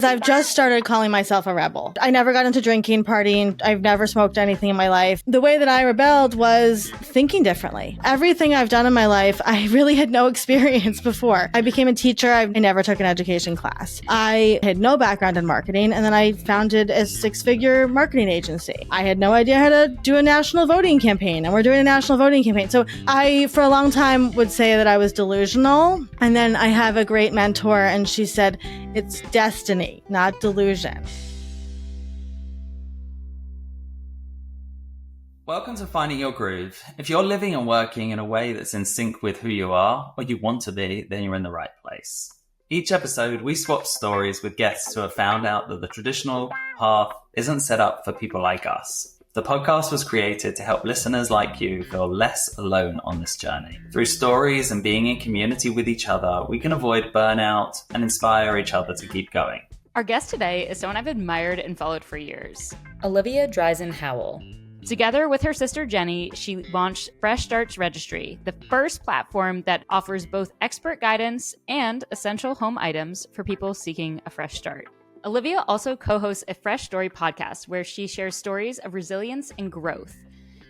I've just started calling myself a rebel. I never got into drinking, partying. I've never smoked anything in my life. The way that I rebelled was thinking differently. Everything I've done in my life, I really had no experience before. I became a teacher. I never took an education class. I had no background in marketing, and then I founded a 6-figure marketing agency. I had no idea how to do a national voting campaign, and we're doing a national voting campaign. So I, for a long time, would say that I was delusional. And then I have a great mentor, and she said, it's destiny, not delusion. Welcome to Finding Your Groove. If you're living and working in a way that's in sync with who you are or you want to be, then you're in the right place. Each episode, we swap stories with guests who have found out that the traditional path isn't set up for people like us. The podcast was created to help listeners like you feel less alone on this journey. Through stories and being in community with each other, we can avoid burnout and inspire each other to keep going. Our guest today is someone I've admired and followed for years, Olivia Dreizen Howell. Together with her sister Jenny, she launched Fresh Starts Registry, the first platform that offers both expert guidance and essential home items for people seeking a fresh start. Olivia also co-hosts a Fresh Story podcast where she shares stories of resilience and growth.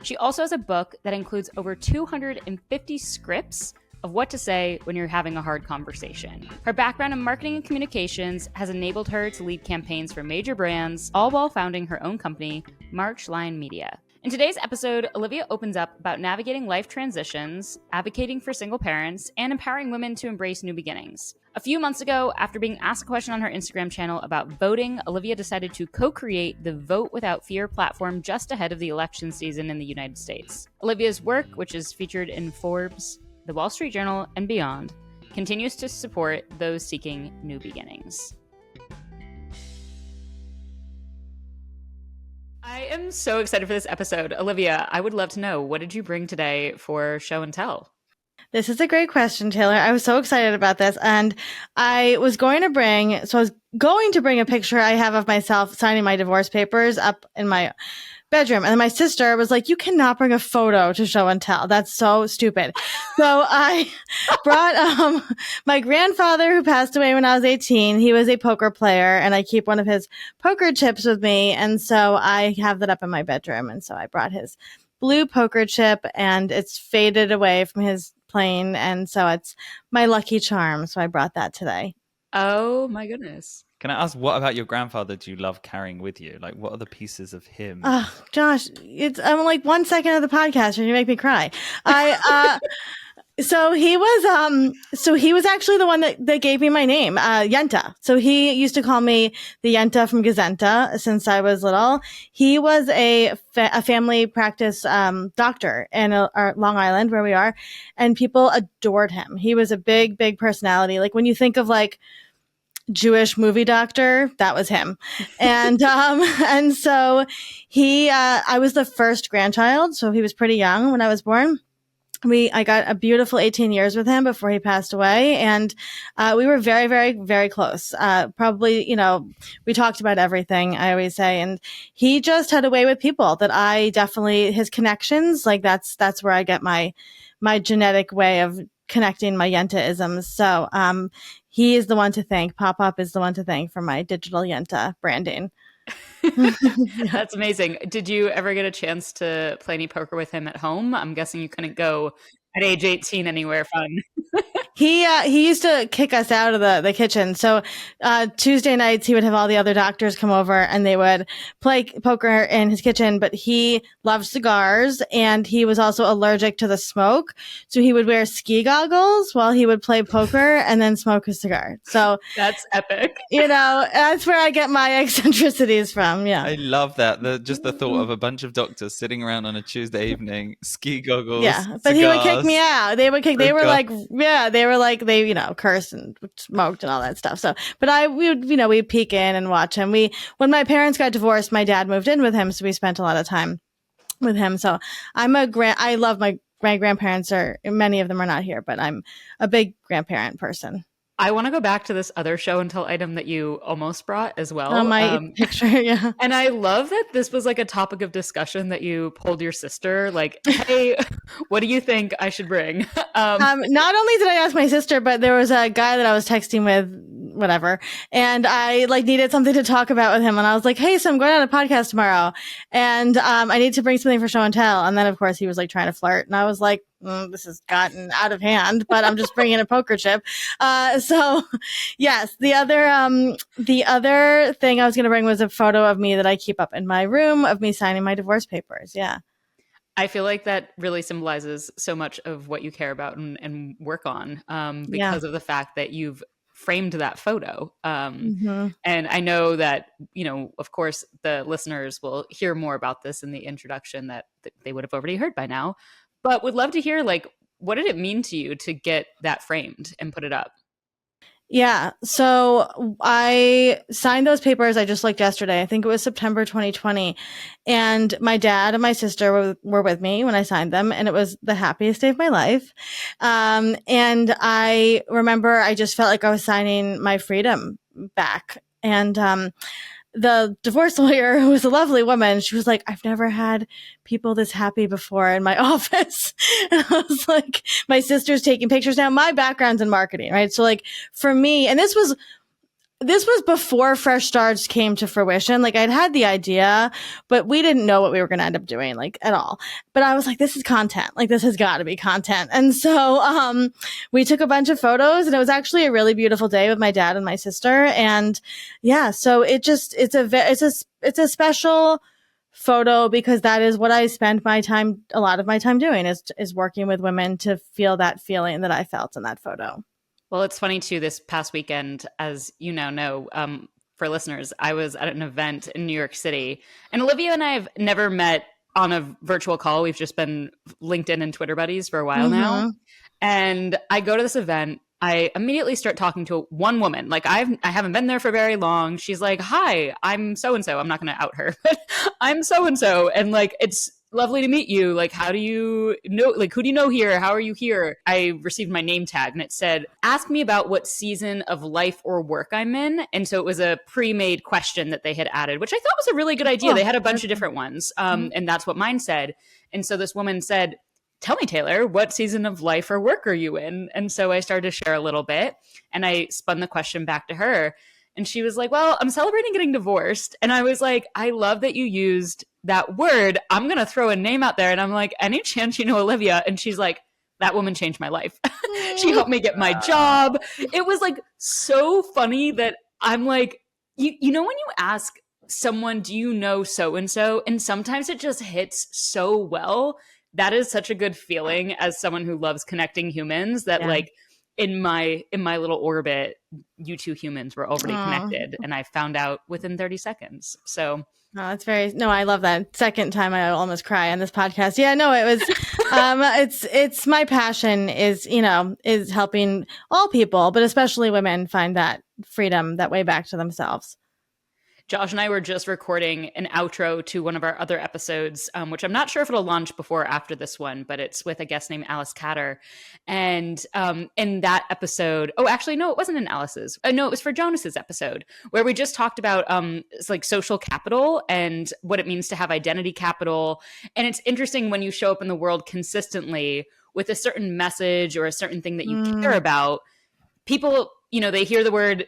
She also has a book that includes over 250 scripts of what to say when you're having a hard conversation. Her background in marketing and communications has enabled her to lead campaigns for major brands, all while founding her own company, Marchline Media. In today's episode, Olivia opens up about navigating life transitions, advocating for single parents, and empowering women to embrace new beginnings. A few months ago, after being asked a question on her Instagram channel about voting, Olivia decided to co-create the Vote Without Fear platform just ahead of the election season in the United States. Olivia's work, which is featured in Forbes, The Wall Street Journal, and beyond, continues to support those seeking new beginnings. I am so excited for this episode. Olivia, I would love to know, what did you bring today for Show and Tell? This is a great question, Taylor. I was so excited about this. And I was going to bring a picture I have of myself signing my divorce papers up in my bedroom. And then my sister was like, you cannot bring a photo to Show and Tell. That's so stupid. So I brought my grandfather, who passed away when I was 18. He was a poker player, and I keep one of his poker chips with me. And so I have that up in my bedroom. And so I brought his blue poker chip, and it's faded away from his plane. And so it's my lucky charm. So I brought that today. Oh my goodness. Can I ask, what about your grandfather do you love carrying with you? Like, what are the pieces of him? Oh, Josh, I'm like 1 second of the podcast and you make me cry. So he was actually the one that gave me my name, Yenta. So he used to call me the Yenta from Gazenta since I was little. He was a family practice doctor in Long Island, where we are, and people adored him. He was a big, big personality. Like when you think of like Jewish movie doctor, that was him. And so I was the first grandchild. So he was pretty young when I was born. I got a beautiful 18 years with him before he passed away. And, we were very, very, very close. Probably, we talked about everything, I always say. And he just had a way with people that his connections, like that's where I get my genetic way of connecting my Yenta-isms. So, he is the one to thank. Pop-Up is the one to thank for my digital Yenta branding. That's amazing. Did you ever get a chance to play any poker with him at home? I'm guessing you couldn't go at age 18 anywhere fun. He used to kick us out of the kitchen. So Tuesday nights he would have all the other doctors come over and they would play poker in his kitchen, but he loved cigars and he was also allergic to the smoke. So he would wear ski goggles while he would play poker and then smoke a cigar. So that's epic. That's where I get my eccentricities from. Yeah. I love that. Just the thought of a bunch of doctors sitting around on a Tuesday evening, ski goggles. Yeah. But cigars, he would kick me out. They cursed and smoked and all that stuff. So, but we'd peek in and watch him. When my parents got divorced, my dad moved in with him. So we spent a lot of time with him. So I love my grandparents, many of them are not here, but I'm a big grandparent person. I want to go back to this other show and tell item that you almost brought as well. Oh, my picture, yeah. And I love that this was like a topic of discussion that you pulled your sister, like, hey, what do you think I should bring? Not only did I ask my sister, but there was a guy that I was texting with whatever. And I like needed something to talk about with him. And I was like, hey, so I'm going on a podcast tomorrow and, I need to bring something for show and tell. And then of course he was like trying to flirt and I was like, this has gotten out of hand, but I'm just bringing a poker chip. So yes, the other thing I was going to bring was a photo of me that I keep up in my room of me signing my divorce papers. Yeah. I feel like that really symbolizes so much of what you care about and work on because of the fact that you've framed that photo. And I know that, of course, the listeners will hear more about this in the introduction that they would have already heard by now, but would love to hear, like, what did it mean to you to get that framed and put it up? Yeah. So I signed those papers. I just looked yesterday. I think it was September 2020. And my dad and my sister were with me when I signed them. And it was the happiest day of my life. And I remember I just felt like I was signing my freedom back. And, the divorce lawyer, who was a lovely woman, she was like, I've never had people this happy before in my office. And I was like, my sister's taking pictures now. My background's in marketing, right? So like for me, and this was before Fresh Starts came to fruition. Like I'd had the idea, but we didn't know what we were going to end up doing, like at all. But I was like, this is content. Like this has got to be content. And so, we took a bunch of photos and it was actually a really beautiful day with my dad and my sister. And yeah, so it's a special photo because that is what I spend a lot of my time doing is working with women to feel that feeling that I felt in that photo. Well, it's funny too, this past weekend, as you now know, for listeners, I was at an event in New York City and Olivia and I have never met on a virtual call. We've just been LinkedIn and Twitter buddies for a while now. And I go to this event. I immediately start talking to one woman. Like I haven't been there for very long. She's like, hi, I'm so-and-so. I'm not going to out her, but I'm so-and-so. And like, it's lovely to meet you. Like, how do you know, like, who do you know here? How are you here? I received my name tag and it said, ask me about what season of life or work I'm in. And so it was a pre-made question that they had added, which I thought was a really good idea. They had a bunch of different ones. And that's what mine said. And so this woman said, tell me, Taylor, what season of life or work are you in? And so I started to share a little bit and I spun the question back to her. And she was like, well, I'm celebrating getting divorced. And I was like, I love that you used that word. I'm going to throw a name out there. And I'm like, any chance you know Olivia? And she's like, that woman changed my life. She helped me get my job. It was like so funny that I'm like, you know, when you ask someone, do you know so-and-so? And sometimes it just hits so well. That is such a good feeling as someone who loves connecting humans that like, in my little orbit, you two humans were already connected, and I found out within 30 seconds. So, I love that. Second time I almost cry on this podcast. Yeah, no, it was, it's my passion is helping all people, but especially women find that freedom, that way back to themselves. Josh and I were just recording an outro to one of our other episodes, which I'm not sure if it'll launch before or after this one, but it's with a guest named Alice Catter. And in that episode, it wasn't in Alice's. No, it was for Jonas's episode, where we just talked about it's like social capital and what it means to have identity capital. And it's interesting when you show up in the world consistently with a certain message or a certain thing that you care about, people, they hear the word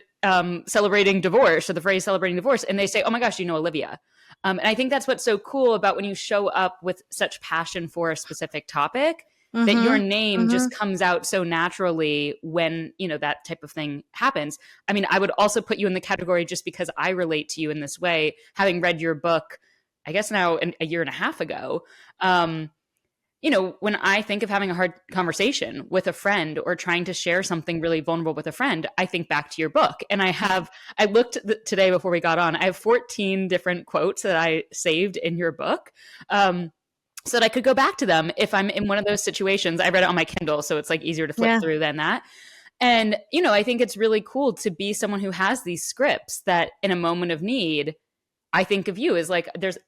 celebrating divorce or the phrase celebrating divorce and they say, oh my gosh, you know Olivia. And I think that's what's so cool about when you show up with such passion for a specific topic that your name just comes out so naturally when, that type of thing happens. I mean, I would also put you in the category just because I relate to you in this way, having read your book, I guess now a year and a half ago. When I think of having a hard conversation with a friend or trying to share something really vulnerable with a friend, I think back to your book. And I looked today before we got on, I have 14 different quotes that I saved in your book so that I could go back to them if I'm in one of those situations. I read it on my Kindle, so it's like easier to flip through than that. And, I think it's really cool to be someone who has these scripts that in a moment of need, I think of you as like, there's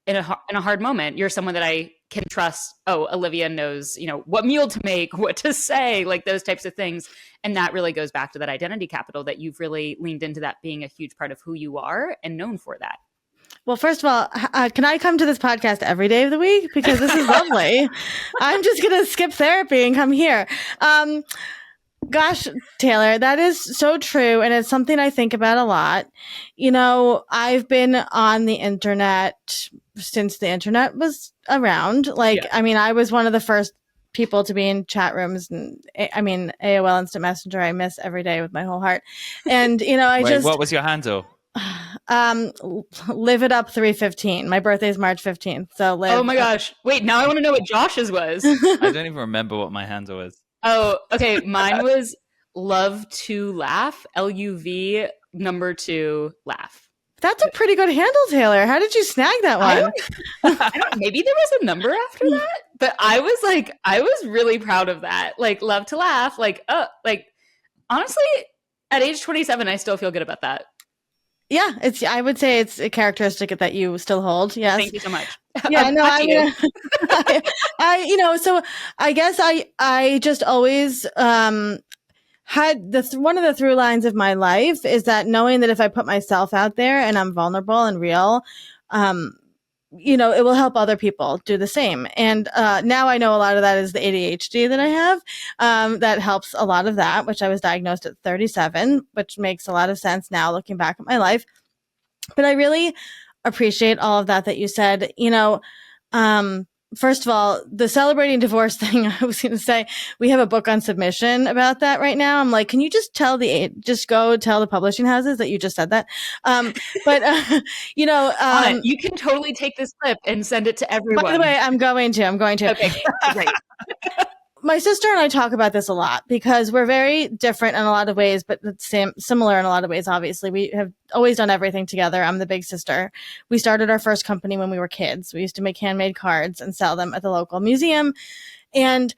in a hard moment, you're someone that I can trust. Oh, Olivia knows, what meal to make, what to say, like those types of things. And that really goes back to that identity capital that you've really leaned into, that being a huge part of who you are and known for that. Well, first of all, can I come to this podcast every day of the week? Because this is lovely. I'm just going to skip therapy and come here. Gosh, Taylor, that is so true. And it's something I think about a lot. I've been on the internet since the internet was around. I mean, I was one of the first people to be in chat rooms, and I mean, AOL Instant Messenger, I miss every day with my whole heart. And, What was your handle? Live it up 315. My birthday is March 15th. So live. Oh my gosh. Wait, now I want to know what Josh's was. I don't even remember what my handle was. Oh, okay. Mine was love to laugh, LUV number 2 laugh. That's a pretty good handle, Taylor. How did you snag that one? I don't, maybe there was a number after that, but I was really proud of that. Like, love to laugh. Honestly, at age 27, I still feel good about that. Yeah, I would say it's a characteristic that you still hold. Yes. Thank you so much. Yeah, no, so I guess I just always had one of the through lines of my life is that knowing that if I put myself out there and I'm vulnerable and real, it will help other people do the same. And now I know a lot of that is the ADHD that I have. That helps a lot of that, which I was diagnosed at 37, which makes a lot of sense now looking back at my life. But I really appreciate all of that you said. First of all, the celebrating divorce thing, I was going to say, we have a book on submission about that right now. I'm like, can you just go tell the publishing houses that you just said that? You can totally take this clip and send it to everyone. By the way, I'm going to. Okay, great. My sister and I talk about this a lot because we're very different in a lot of ways, but similar in a lot of ways. Obviously, we have always done everything together. I'm the big sister. We started our first company when we were kids. We used to make handmade cards and sell them at the local museum. And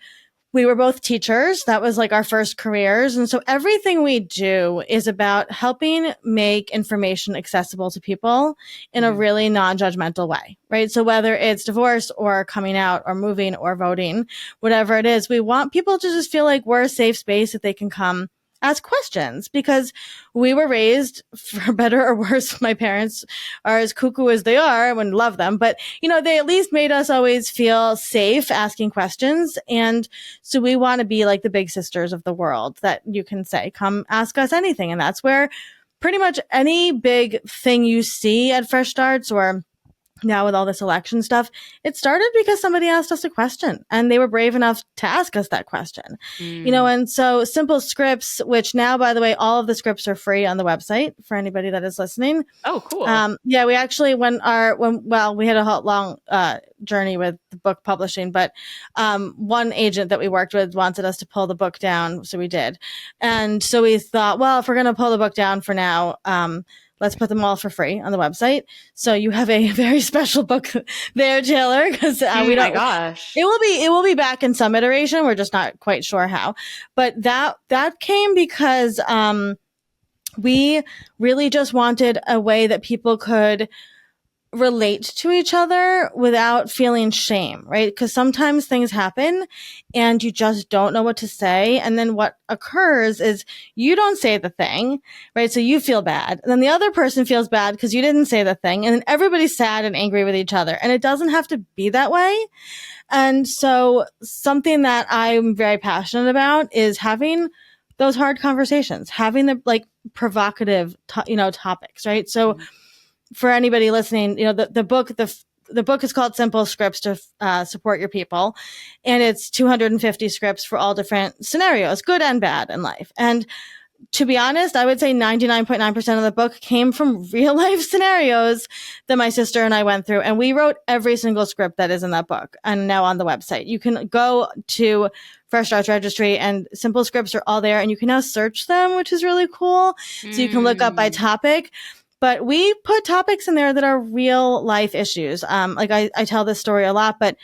we were both teachers. That was like our first careers. And so everything we do is about helping make information accessible to people in a really non-judgmental way, right? So whether it's divorce or coming out or moving or voting, whatever it is, we want people to just feel like we're a safe space that they can come ask questions, because we were raised, for better or worse, my parents are as cuckoo as they are, I wouldn't love them, but they at least made us always feel safe asking questions. And so we want to be like the big sisters of the world that you can say, come ask us anything. And that's where pretty much any big thing you see at Fresh Starts, or now with all this election stuff, it started because somebody asked us a question and they were brave enough to ask us that question. And so Simple Scripts, which now, by the way, all of the scripts are free on the website for anybody that is listening. Oh, cool. Yeah, we actually, we had a long journey with the book publishing, but one agent that we worked with wanted us to pull the book down. So we did. And so we thought, well, if we're going to pull the book down for now, let's put them all for free on the website. So you have a very special book there, Taylor, because we don't. Oh my gosh, it will be back in some iteration. We're just not quite sure how. But that came because we really just wanted a way that people could relate to each other without feeling shame, right? Because sometimes things happen and you just don't know what to say. And then what occurs is you don't say the thing, right? So you feel bad. And then the other person feels bad because you didn't say the thing. And then everybody's sad and angry with each other. And it doesn't have to be that way. And so something that I'm very passionate about is having those hard conversations, having the provocative, topics, right? So for anybody listening, the book is called Simple Scripts to Support Your People. And it's 250 scripts for all different scenarios, good and bad in life. And to be honest, I would say 99.9% of the book came from real life scenarios that my sister and I went through. And we wrote every single script that is in that book and now on the website. You can go to Fresh Starts Registry and Simple Scripts are all there and you can now search them, which is really cool. So you can look up by topic. But we put topics in there that are real life issues. I tell this story a lot, but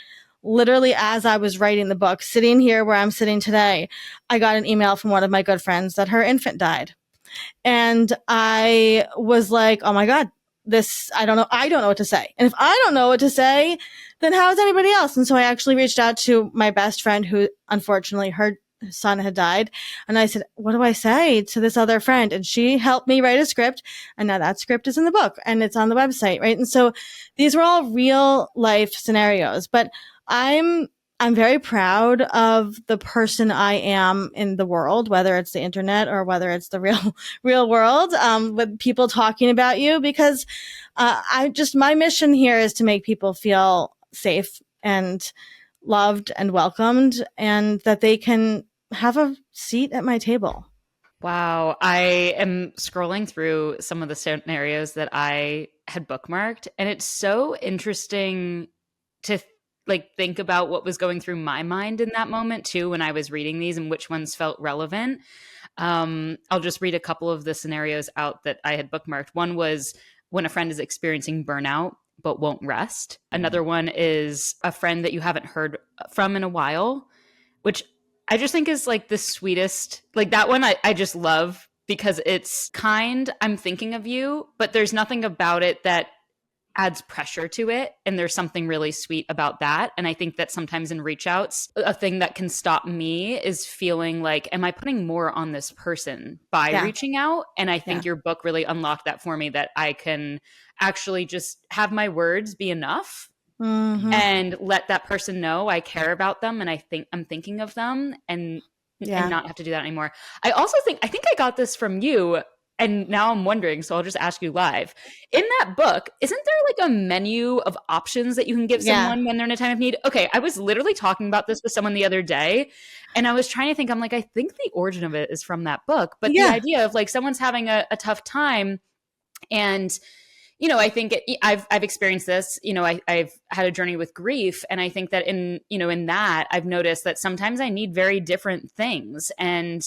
literally as I was writing the book, sitting here where I'm sitting today, I got an email from one of my good friends that her infant died. And I was like, oh my God, I don't know what to say. And if I don't know what to say, then how is anybody else? And so I actually reached out to my best friend who unfortunately her son had died. And I said, what do I say to this other friend? And she helped me write a script. And now that script is in the book and it's on the website. Right. And so these were all real life scenarios, but I'm I'm very proud of the person I am in the world, whether it's the internet or whether it's the real world, with people talking about you, because my mission here is to make people feel safe and loved and welcomed, and that they can have a seat at my table. Wow. I am scrolling through some of the scenarios that I had bookmarked, and it's so interesting to think about what was going through my mind in that moment too when I was reading these and which ones felt relevant. I'll just read a couple of the scenarios out that I had bookmarked. One was when a friend is experiencing burnout but won't rest. Another one is a friend that you haven't heard from in a while, which I just think is like the sweetest. Like that one I just love because it's kind, I'm thinking of you, but there's nothing about it that adds pressure to it. And there's something really sweet about that. And I think that sometimes in reach outs, a thing that can stop me is feeling like, am I putting more on this person by reaching out? And I think your book really unlocked that for me, that I can actually just have my words be enough. Mm-hmm. And let that person know I care about them and I'm thinking of them, and not have to do that anymore. I also think I got this from you, and now I'm wondering, so I'll just ask you live. In that book, isn't there like a menu of options that you can give someone when they're in a time of need? Okay, I was literally talking about this with someone the other day, and I was trying to think, I'm like, I think the origin of it is from that book, but the idea of like someone's having a tough time, and I think I've experienced this. I've had a journey with grief, and I think that in that I've noticed that sometimes I need very different things. And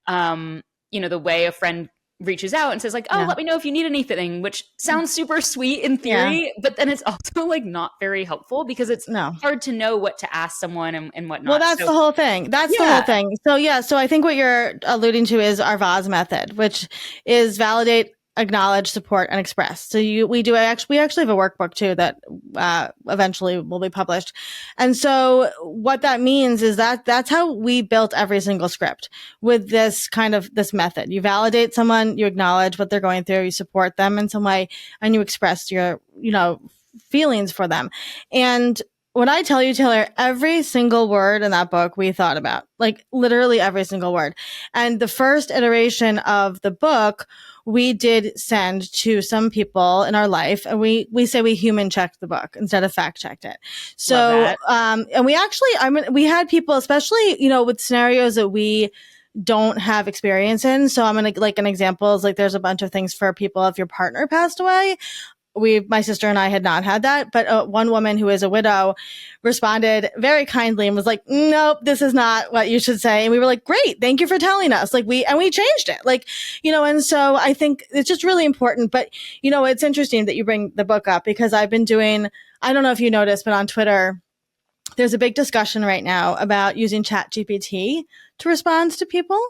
the way a friend reaches out and says like, "Oh, let me know if you need anything," which sounds super sweet in theory, but then it's also like not very helpful because it's hard to know what to ask someone and whatnot. Well, that's the whole thing. That's the whole thing. So I think what you're alluding to is our VAS method, which is validate, acknowledge, support, and express. So we actually have a workbook too that eventually will be published. And so what that means is that that's how we built every single script, with this method. You validate someone, you acknowledge what they're going through, you support them in some way, and you express your feelings for them. And when I tell you, Taylor, every single word in that book we thought about, like literally every single word. And the first iteration of the book we did send to some people in our life, and we say we human checked the book instead of fact checked it. So, and we actually, we had people, especially, with scenarios that we don't have experience in. So I'm going to, like, an example is like, there's a bunch of things for people if your partner passed away. My sister and I had not had that, but one woman who is a widow responded very kindly and was like, "Nope, this is not what you should say." And we were like, "Great, thank you for telling us." We changed it, and so I think it's just really important. But, it's interesting that you bring the book up, because I've been doing, I don't know if you noticed, but on Twitter, there's a big discussion right now about using ChatGPT to respond to people.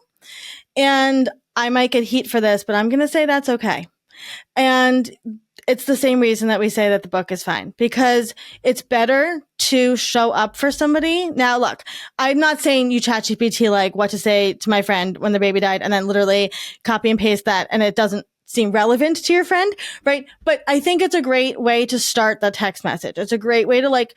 And I might get heat for this, but I'm going to say that's okay. And it's the same reason that we say that the book is fine, because it's better to show up for somebody. Now, look, I'm not saying you ChatGPT like what to say to my friend when their baby died and then literally copy and paste that and it doesn't seem relevant to your friend, right? But I think it's a great way to start the text message. It's a great way to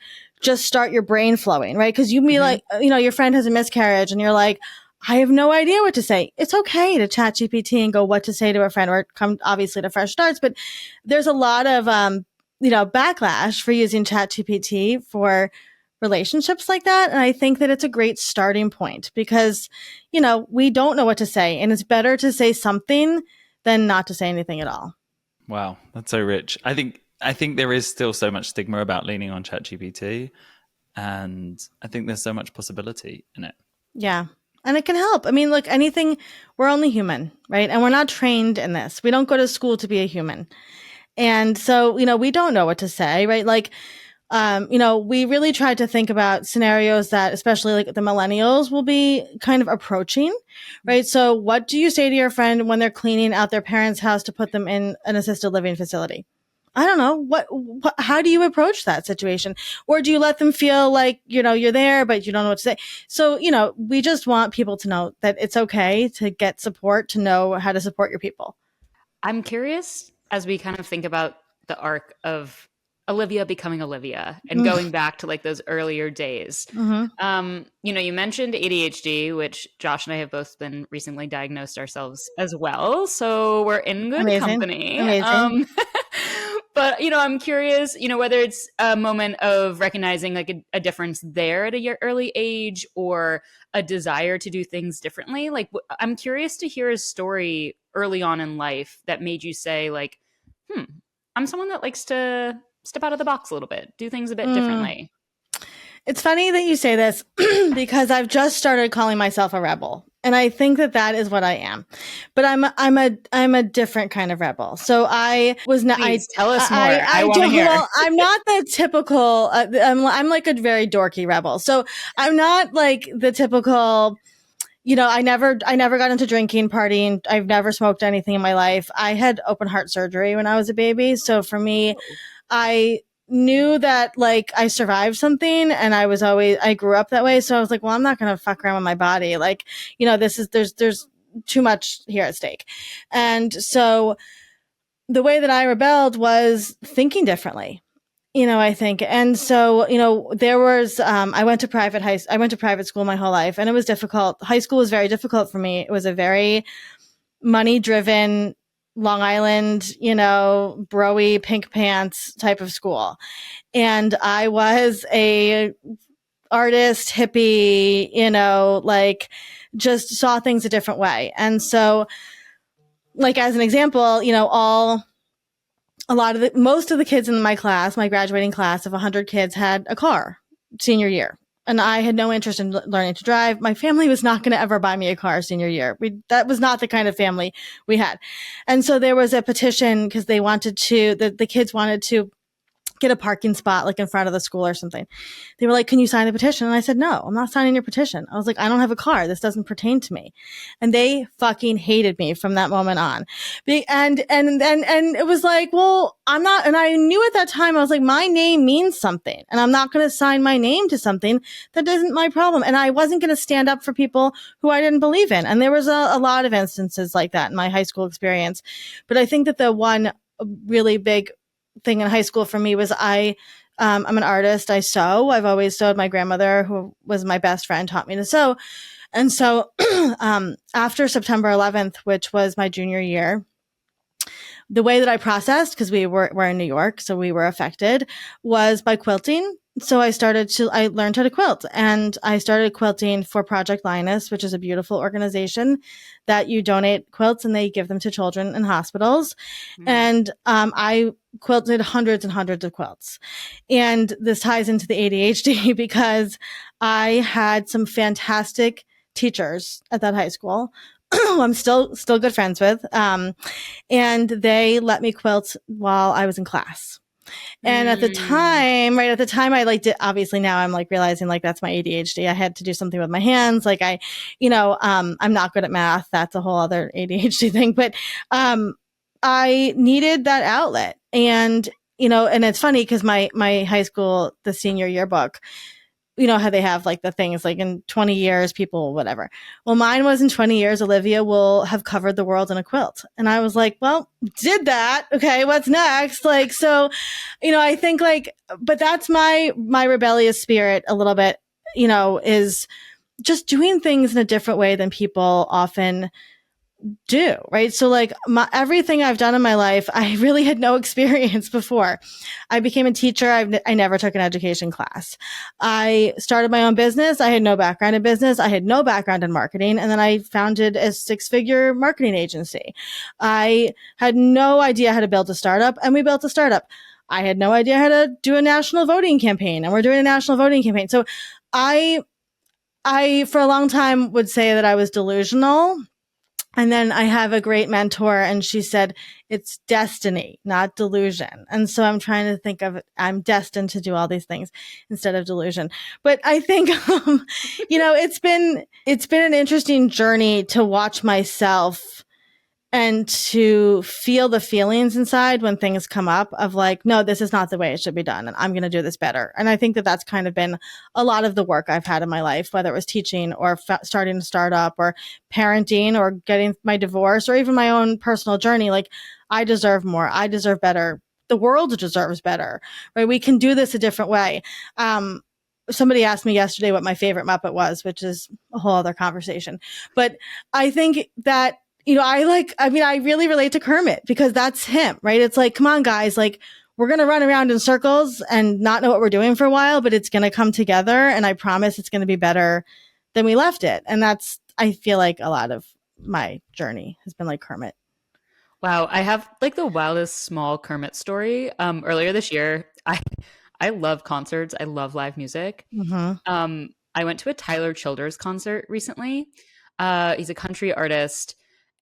just start your brain flowing, right? Because you'd be like, your friend has a miscarriage and you're like, I have no idea what to say. It's okay to chat GPT and go what to say to a friend, or come obviously to Fresh Starts, but there's a lot of, backlash for using chat GPT for relationships like that. And I think that it's a great starting point because, we don't know what to say, and it's better to say something than not to say anything at all. Wow. That's so rich. I think there is still so much stigma about leaning on chat GPT, and I think there's so much possibility in it. Yeah. And it can help. I mean, look, anything, we're only human, right? And we're not trained in this. We don't go to school to be a human. And so, we don't know what to say, right? We really tried to think about scenarios that, especially like the millennials, will be kind of approaching, right? So what do you say to your friend when they're cleaning out their parents' house to put them in an assisted living facility? I don't know. How do you approach that situation? Or do you let them feel like, you're there, but you don't know what to say? So, we just want people to know that it's okay to get support, to know how to support your people. I'm curious, as we kind of think about the arc of Olivia becoming Olivia and going back to like those earlier days. You know, you mentioned ADHD, which Josh and I have both been recently diagnosed ourselves as well. So we're in good company. Amazing. But, you know, I'm curious, you know, whether it's a moment of recognizing like a difference there at a early age or a desire to do things differently. Like, I'm curious to hear a story early on in life that made you say like, I'm someone that likes to step out of the box a little bit, do things a bit differently. It's funny that you say this because I've just started calling myself a rebel. And I think that is what I am. But I'm a different kind of rebel. So I was not. Please tell us more. I want to hear. Well, I'm not the typical. I'm like a very dorky rebel. So I'm not like the typical. You know, I never got into drinking, partying. I've never smoked anything in my life. I had open heart surgery when I was a baby. So for me, I knew that like I survived something and I grew up that way. So I was like, well, I'm not going to fuck around with my body. Like, you know, there's too much here at stake. And so the way that I rebelled was thinking differently. You know, I think. And so, you know, there was, I went to private school my whole life and it was difficult. High school was very difficult for me. It was a very money driven Long Island, you know, bro-y pink pants type of school. And I was a artist, hippie, you know, like just saw things a different way. And so like, as an example, you know, most of the kids in my class, my graduating class of 100 kids had a car senior year. And I had no interest in learning to drive. My family was not going to ever buy me a car senior year. That was not the kind of family we had. And so there was a petition because they wanted to, the kids wanted to get a parking spot like in front of the school or something. They were like, can you sign the petition? And I said, no, I'm not signing your petition. I was like, I don't have a car. This doesn't pertain to me. And they fucking hated me from that moment on. And it was like, well, I'm not, and I knew at that time, I was like, my name means something and I'm not going to sign my name to something that isn't my problem. And I wasn't going to stand up for people who I didn't believe in. And there was a lot of instances like that in my high school experience. But I think that the one really big thing in high school for me was I'm an artist. I sew. I've always sewed. My grandmother, who was my best friend, taught me to sew. And so after September 11th, which was my junior year, the way that I processed, because we're in New York, so we were affected, was by quilting. So I learned how to quilt, and I started quilting for Project Linus, which is a beautiful organization that you donate quilts and they give them to children in hospitals. And I quilted hundreds and hundreds of quilts. And this ties into the ADHD because I had some fantastic teachers at that high school who I'm still good friends with. And they let me quilt while I was in class. And at the time, I liked it. Obviously now I'm like realizing like that's my ADHD. I had to do something with my hands. Like I'm not good at math. That's a whole other ADHD thing, but, I needed that outlet. And, you know, and it's funny because my high school, the senior yearbook, you know how they have like the things like in 20 years, people, whatever. Well, mine was in 20 years, Olivia will have covered the world in a quilt. And I was like, well, did that. Okay. What's next? Like, so, you know, I think like, but that's my rebellious spirit a little bit, you know, is just doing things in a different way than people often do, right? So like everything I've done in my life, I really had no experience before. I became a teacher. I never took an education class. I started my own business. I had no background in business. I had no background in marketing. And then I founded a 6-figure marketing agency. I had no idea how to build a startup, and we built a startup. I had no idea how to do a national voting campaign, and we're doing a national voting campaign. So I for a long time would say that I was delusional. And then I have a great mentor, and she said, it's destiny, not delusion. And so I'm trying to think of it. I'm destined to do all these things instead of delusion. But I think, you know, it's been an interesting journey to watch myself and to feel the feelings inside when things come up of like, no, this is not the way it should be done. And I'm going to do this better. And I think that that's kind of been a lot of the work I've had in my life, whether it was teaching or starting a startup or parenting or getting my divorce or even my own personal journey. Like I deserve more. I deserve better the world deserves better, right? We can do this a different way. Somebody asked me yesterday what my favorite Muppet was, which is a whole other conversation. But I think that, I really relate to Kermit because that's him, right? It's like, come on, guys, like we're going to run around in circles and not know what we're doing for a while, but it's going to come together. And I promise it's going to be better than we left it. And I feel like a lot of my journey has been like Kermit. Wow, I have like the wildest small Kermit story. Earlier this year, I love concerts. I love live music. Mm-hmm. I went to a Tyler Childers concert recently. He's a country artist,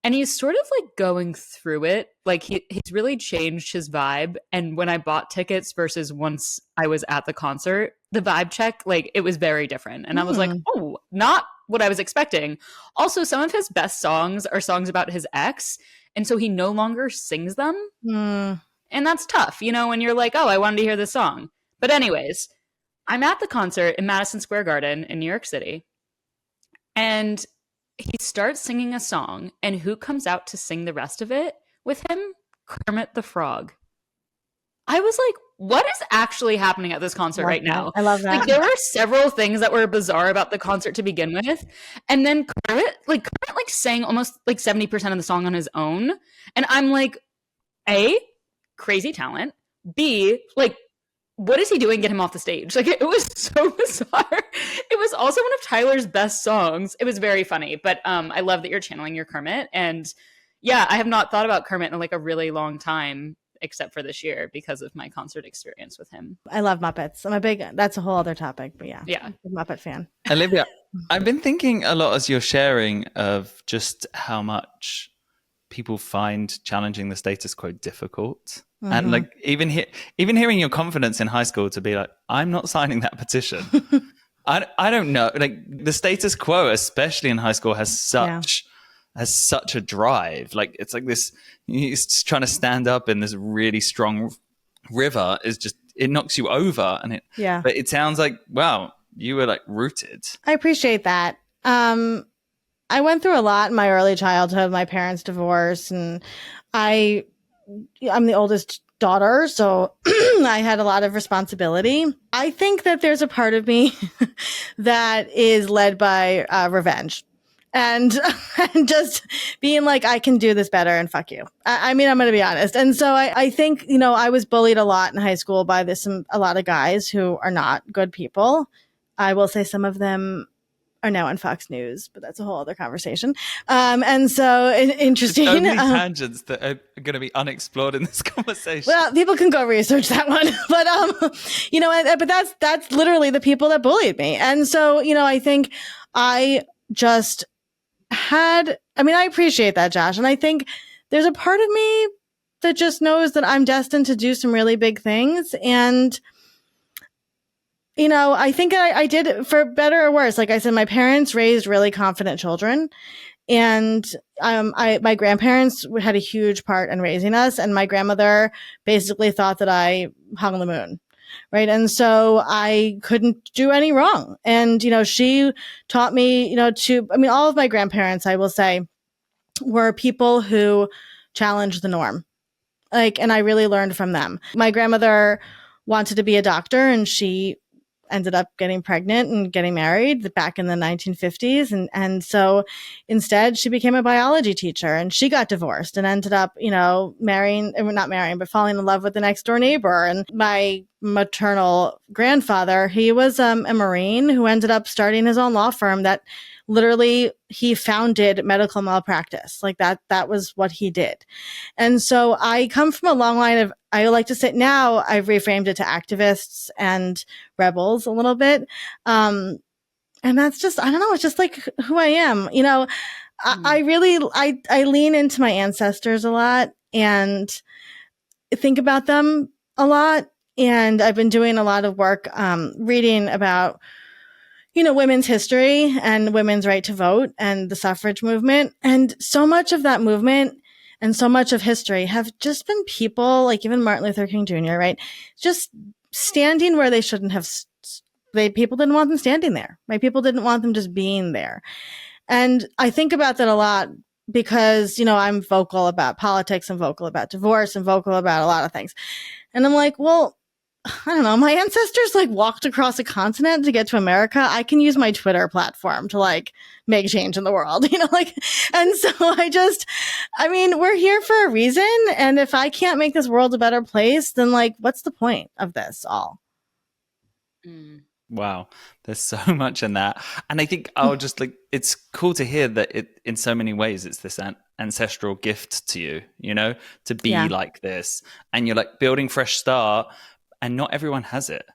and he's sort of like going through it. Like he's really changed his vibe. And when I bought tickets versus once I was at the concert, the vibe check, like it was very different. And I was like, oh, not what I was expecting. Also, some of his best songs are songs about his ex. And so he no longer sings them. And that's tough, when you're like, oh, I wanted to hear this song. But anyways, I'm at the concert in Madison Square Garden in New York City. And he starts singing a song. And who comes out to sing the rest of it with him? Kermit the Frog. I was like, what is actually happening at this concert right now? I love that. Like, there were several things that were bizarre about the concert to begin with. And then Kermit sang almost like 70% of the song on his own. And I'm like, A, crazy talent. B, like, what is he doing? Get him off the stage. Like, it was so bizarre. It was also one of Tyler's best songs. It was very funny. But I love that you're channeling your Kermit. And yeah, I have not thought about Kermit in like a really long time, except for this year because of my concert experience with him. I love Muppets. That's a whole other topic, but yeah. I'm a Muppet fan. Olivia, I've been thinking a lot as you're sharing of just how much people find challenging the status quo difficult. Mm-hmm. And like even hearing your confidence in high school to be like, I'm not signing that petition. I don't know. Like the status quo, especially in high school, has such a drive. Like it's like this, he's trying to stand up in this really strong river is just, it knocks you over. And but it sounds like, wow, you were like rooted. I appreciate that. I went through a lot in my early childhood, my parents' divorce, and I'm the oldest daughter, so I had a lot of responsibility. I think that there's a part of me that is led by revenge. And just being like, I can do this better and fuck you. I mean, I'm going to be honest. And so I think, I was bullied a lot in high school by a lot of guys who are not good people. I will say some of them are now on Fox News, but that's a whole other conversation. And so interesting. There's only tangents that are going to be unexplored in this conversation. Well, people can go research that one, but but that's literally the people that bullied me. And so, I think I just I appreciate that, Josh. And I think there's a part of me that just knows that I'm destined to do some really big things. And, I think I did, for better or worse. Like I said, my parents raised really confident children. And my grandparents had a huge part in raising us. And my grandmother basically thought that I hung the moon. Right. And so I couldn't do any wrong. And, she taught me, all of my grandparents, I will say, were people who challenged the norm. And I really learned from them. My grandmother wanted to be a doctor, and she ended up getting pregnant and getting married back in the 1950s. And so instead she became a biology teacher, and she got divorced and ended up, not marrying, but falling in love with the next door neighbor. And my maternal grandfather, he was a Marine who ended up starting his own law firm that literally he founded medical malpractice. Like that was what he did. And so I come from a long line of, I like to say now I've reframed it to activists and rebels a little bit. And that's just, I don't know, it's just like who I am. I really lean into my ancestors a lot and think about them a lot. And I've been doing a lot of work, reading about, women's history and women's right to vote and the suffrage movement. And so much of that movement and so much of history have just been people like even Martin Luther King Jr., right? Just standing where they shouldn't have. People didn't want them standing there, right? People didn't want them just being there. And I think about that a lot because, I'm vocal about politics and vocal about divorce and vocal about a lot of things. And I'm like, well, I don't know. My ancestors walked across a continent to get to America. I can use my Twitter platform to make change in the world, and so we're here for a reason. And if I can't make this world a better place, then what's the point of this all? Wow, there's so much in that. And I think I'll just it's cool to hear that in so many ways it's this ancestral gift to you, to be like this. And you're building Fresh Start, and not everyone has it,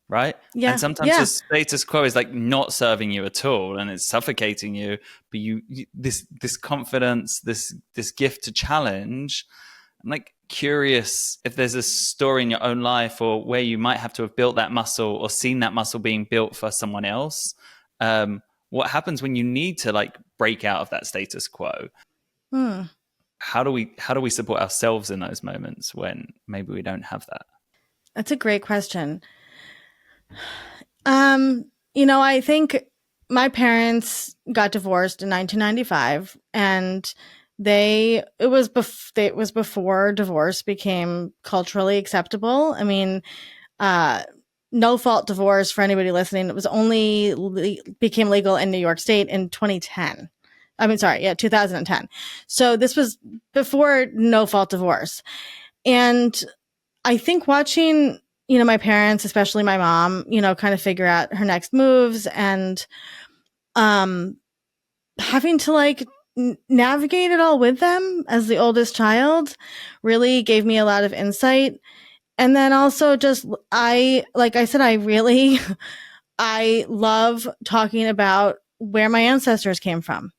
right? Yeah. And sometimes the status quo is not serving you at all, and it's suffocating you. But you this confidence, this gift to challenge. I'm curious if there's a story in your own life or where you might have to have built that muscle or seen that muscle being built for someone else. What happens when you need to break out of that status quo? How do we support ourselves in those moments when maybe we don't have that? That's a great question. I think my parents got divorced in 1995, and it was before divorce became culturally acceptable. No fault divorce, for anybody listening, it was only became legal in New York State in 2010. 2010. So this was before no fault divorce. And I think watching, my parents, especially my mom, kind of figure out her next moves, and having to navigate it all with them as the oldest child really gave me a lot of insight. And then also I love talking about where my ancestors came from.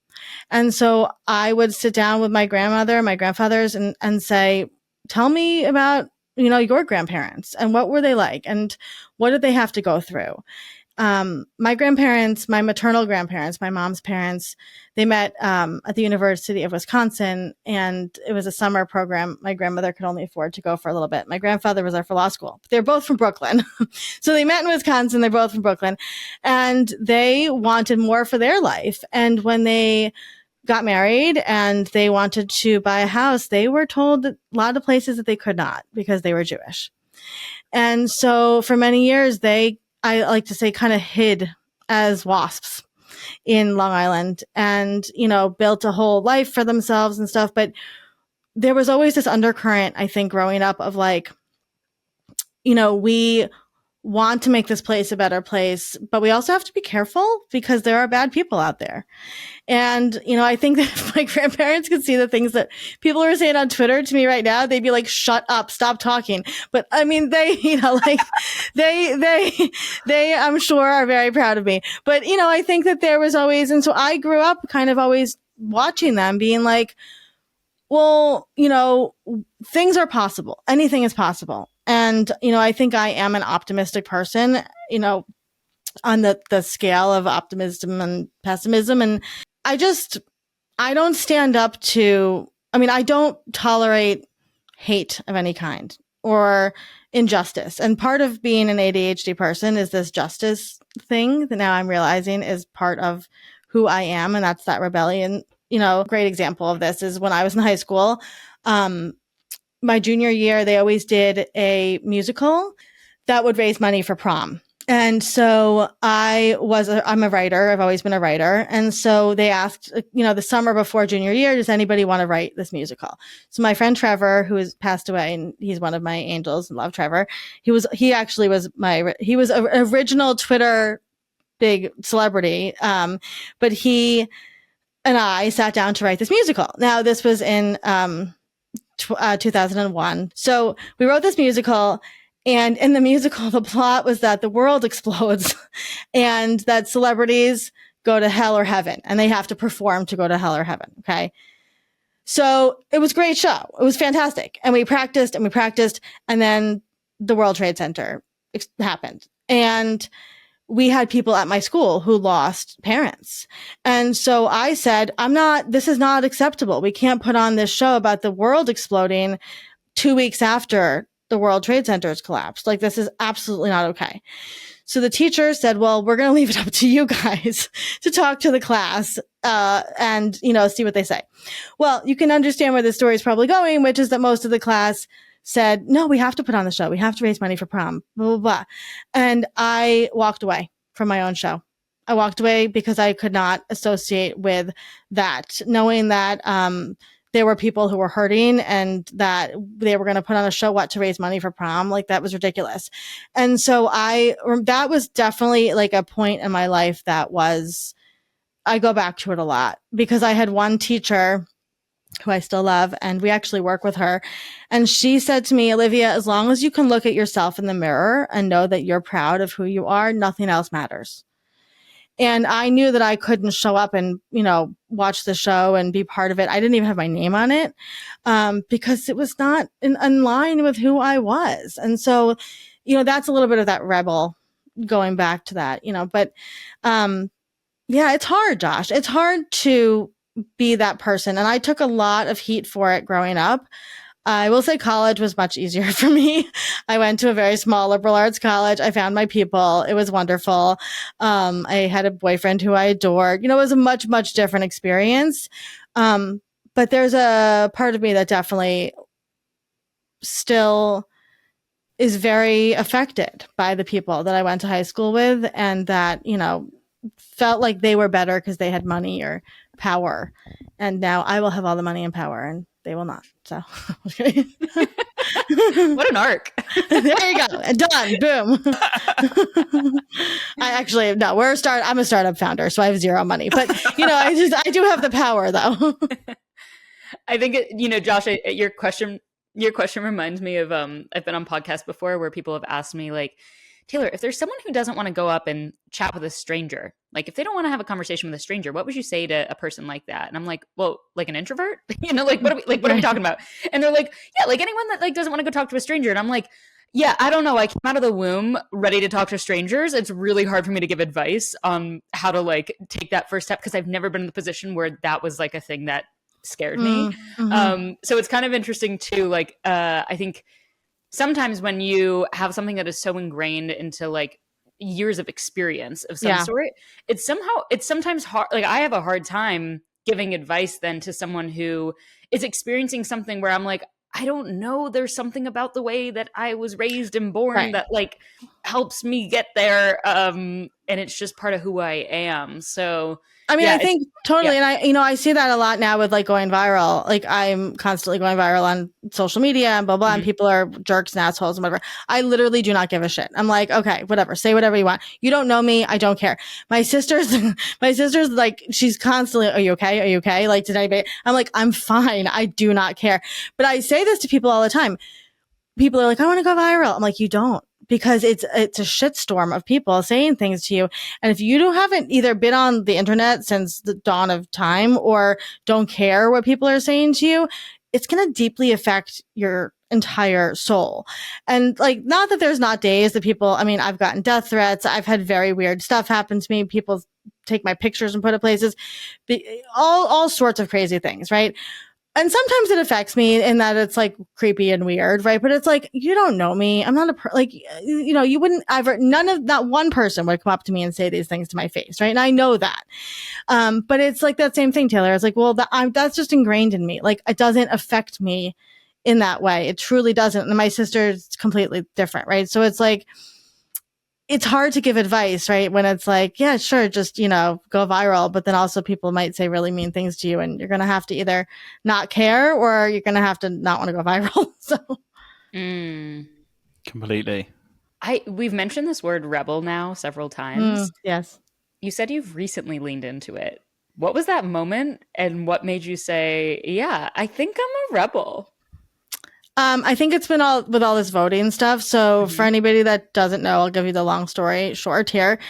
And so I would sit down with my grandmother, my grandfathers, and say, tell me about, your grandparents and what were they like and what did they have to go through? My grandparents, my maternal grandparents, my mom's parents, they met at the University of Wisconsin, and it was a summer program. My grandmother could only afford to go for a little bit. My grandfather was there for law school. They're both from Brooklyn. So they met in Wisconsin. They're both from Brooklyn, and they wanted more for their life. And when they got married and they wanted to buy a house, they were told a lot of places that they could not because they were Jewish. And so for many years, I like to say, kind of hid as wasps in Long Island and, built a whole life for themselves and stuff. But there was always this undercurrent, I think, growing up of we want to make this place a better place, but we also have to be careful because there are bad people out there. And, I think that if my grandparents could see the things that people are saying on Twitter to me right now, they'd be like, shut up, stop talking. But they, they, I'm sure are very proud of me. But, I think that there was always, and so I grew up kind of always watching them being like, well, things are possible. Anything is possible. And, I think I am an optimistic person, on the scale of optimism and pessimism. And I don't stand up to, I don't tolerate hate of any kind or injustice. And part of being an ADHD person is this justice thing that now I'm realizing is part of who I am. And that's that rebellion. Great example of this is when I was in high school, my junior year, they always did a musical that would raise money for prom. And so I'm a writer. I've always been a writer. And so they asked, the summer before junior year, does anybody want to write this musical? So my friend Trevor, who has passed away, and he's one of my angels, and love Trevor. He was an original Twitter big celebrity. But he and I sat down to write this musical. Now this was in, 2001. So we wrote this musical, and in the musical, the plot was that the world explodes and that celebrities go to hell or heaven, and they have to perform to go to hell or heaven. Okay. So it was a great show. It was fantastic. And we practiced, and then the World Trade Center happened. And we had people at my school who lost parents. And so I said, this is not acceptable. We can't put on this show about the world exploding 2 weeks after the World Trade Centers collapsed. This is absolutely not okay. So the teacher said, well, we're going to leave it up to you guys to talk to the class, and, see what they say. Well, you can understand where the story is probably going, which is that most of the class said, no, we have to put on the show. We have to raise money for prom, blah, blah, blah. And I walked away from my own show. I walked away because I could not associate with that, knowing that, there were people who were hurting and that they were going to put on a show, to raise money for prom. Like, that was ridiculous. And so that was definitely like a point in my life I go back to it a lot, because I had one teacher who I still love, and we actually work with her. And she said to me, Olivia, as long as you can look at yourself in the mirror and know that you're proud of who you are, nothing else matters. And I knew that I couldn't show up and, watch the show and be part of it. I didn't even have my name on it, because it was not in line with who I was. And so, that's a little bit of that rebel going back to that, but, yeah, it's hard, Josh. It's hard to be that person. And I took a lot of heat for it growing up. I will say college was much easier for me. I went to a very small liberal arts college. I found my people. It was wonderful. I had a boyfriend who I adored. It was a much, much different experience. But there's a part of me that definitely still is very affected by the people that I went to high school with, and that, felt like they were better because they had money or power. And now I will have all the money and power, and they will not. So what an arc. There you go. Done. Boom. I'm a startup founder, so I have zero money, but I do have the power, though. I think, Josh, your question reminds me of, I've been on podcasts before where people have asked me, like, Taylor, if there's someone who doesn't want to go up and chat with a stranger, like if they don't want to have a conversation with a stranger, what would you say to a person like that? And I'm like, well, like an introvert, what are we talking about? And they're like, yeah, like anyone that like doesn't want to go talk to a stranger. And I'm like, yeah, I don't know. I came out of the womb ready to talk to strangers. It's really hard for me to give advice on how to like take that first step, because I've never been in the position where that was like a thing that scared me. Mm-hmm. So it's kind of interesting too. Like, I think sometimes when you have something that is so ingrained into like years of experience of some sort, it's sometimes hard. Like, I have a hard time giving advice then to someone who is experiencing something where I'm like, I don't know, there's something about the way that I was raised and born that like helps me get there. And it's just part of who I am. So I mean, I think totally. Yeah. And I see that a lot now with like going viral. Like, I'm constantly going viral on social media and blah, blah, and people are jerks and assholes and whatever. I literally do not give a shit. I'm like, okay, whatever, say whatever you want. You don't know me. I don't care. My sister's like, she's constantly, are you okay? Are you okay? Like, did anybody, I'm like, I'm fine. I do not care. But I say this to people all the time. People are like, I want to go viral. I'm like, you don't. Because it's a shitstorm of people saying things to you. And if you haven't either been on the internet since the dawn of time or don't care what people are saying to you, it's going to deeply affect your entire soul. And like, not that there's not days that people, I mean, I've gotten death threats. I've had very weird stuff happen to me. People take my pictures and put it places, all sorts of crazy things, right? And sometimes it affects me in that it's like creepy and weird, right? But it's like, you don't know me. I'm not you wouldn't ever, not one person would come up to me and say these things to my face, right? And I know that. But it's like that same thing, Taylor. It's like, well, that's just ingrained in me. Like, it doesn't affect me in that way. It truly doesn't. And my sister's completely different, right? So it's like, it's hard to give advice, right? When it's like, yeah, sure, just, go viral. But then also people might say really mean things to you, and you're going to have to either not care or you're going to have to not want to go viral. So completely. We've mentioned this word rebel now several times. Yes. You said you've recently leaned into it. What was that moment, and what made you say, yeah, I think I'm a rebel? I think it's been all this voting stuff. So for anybody that doesn't know, I'll give you the long story short here.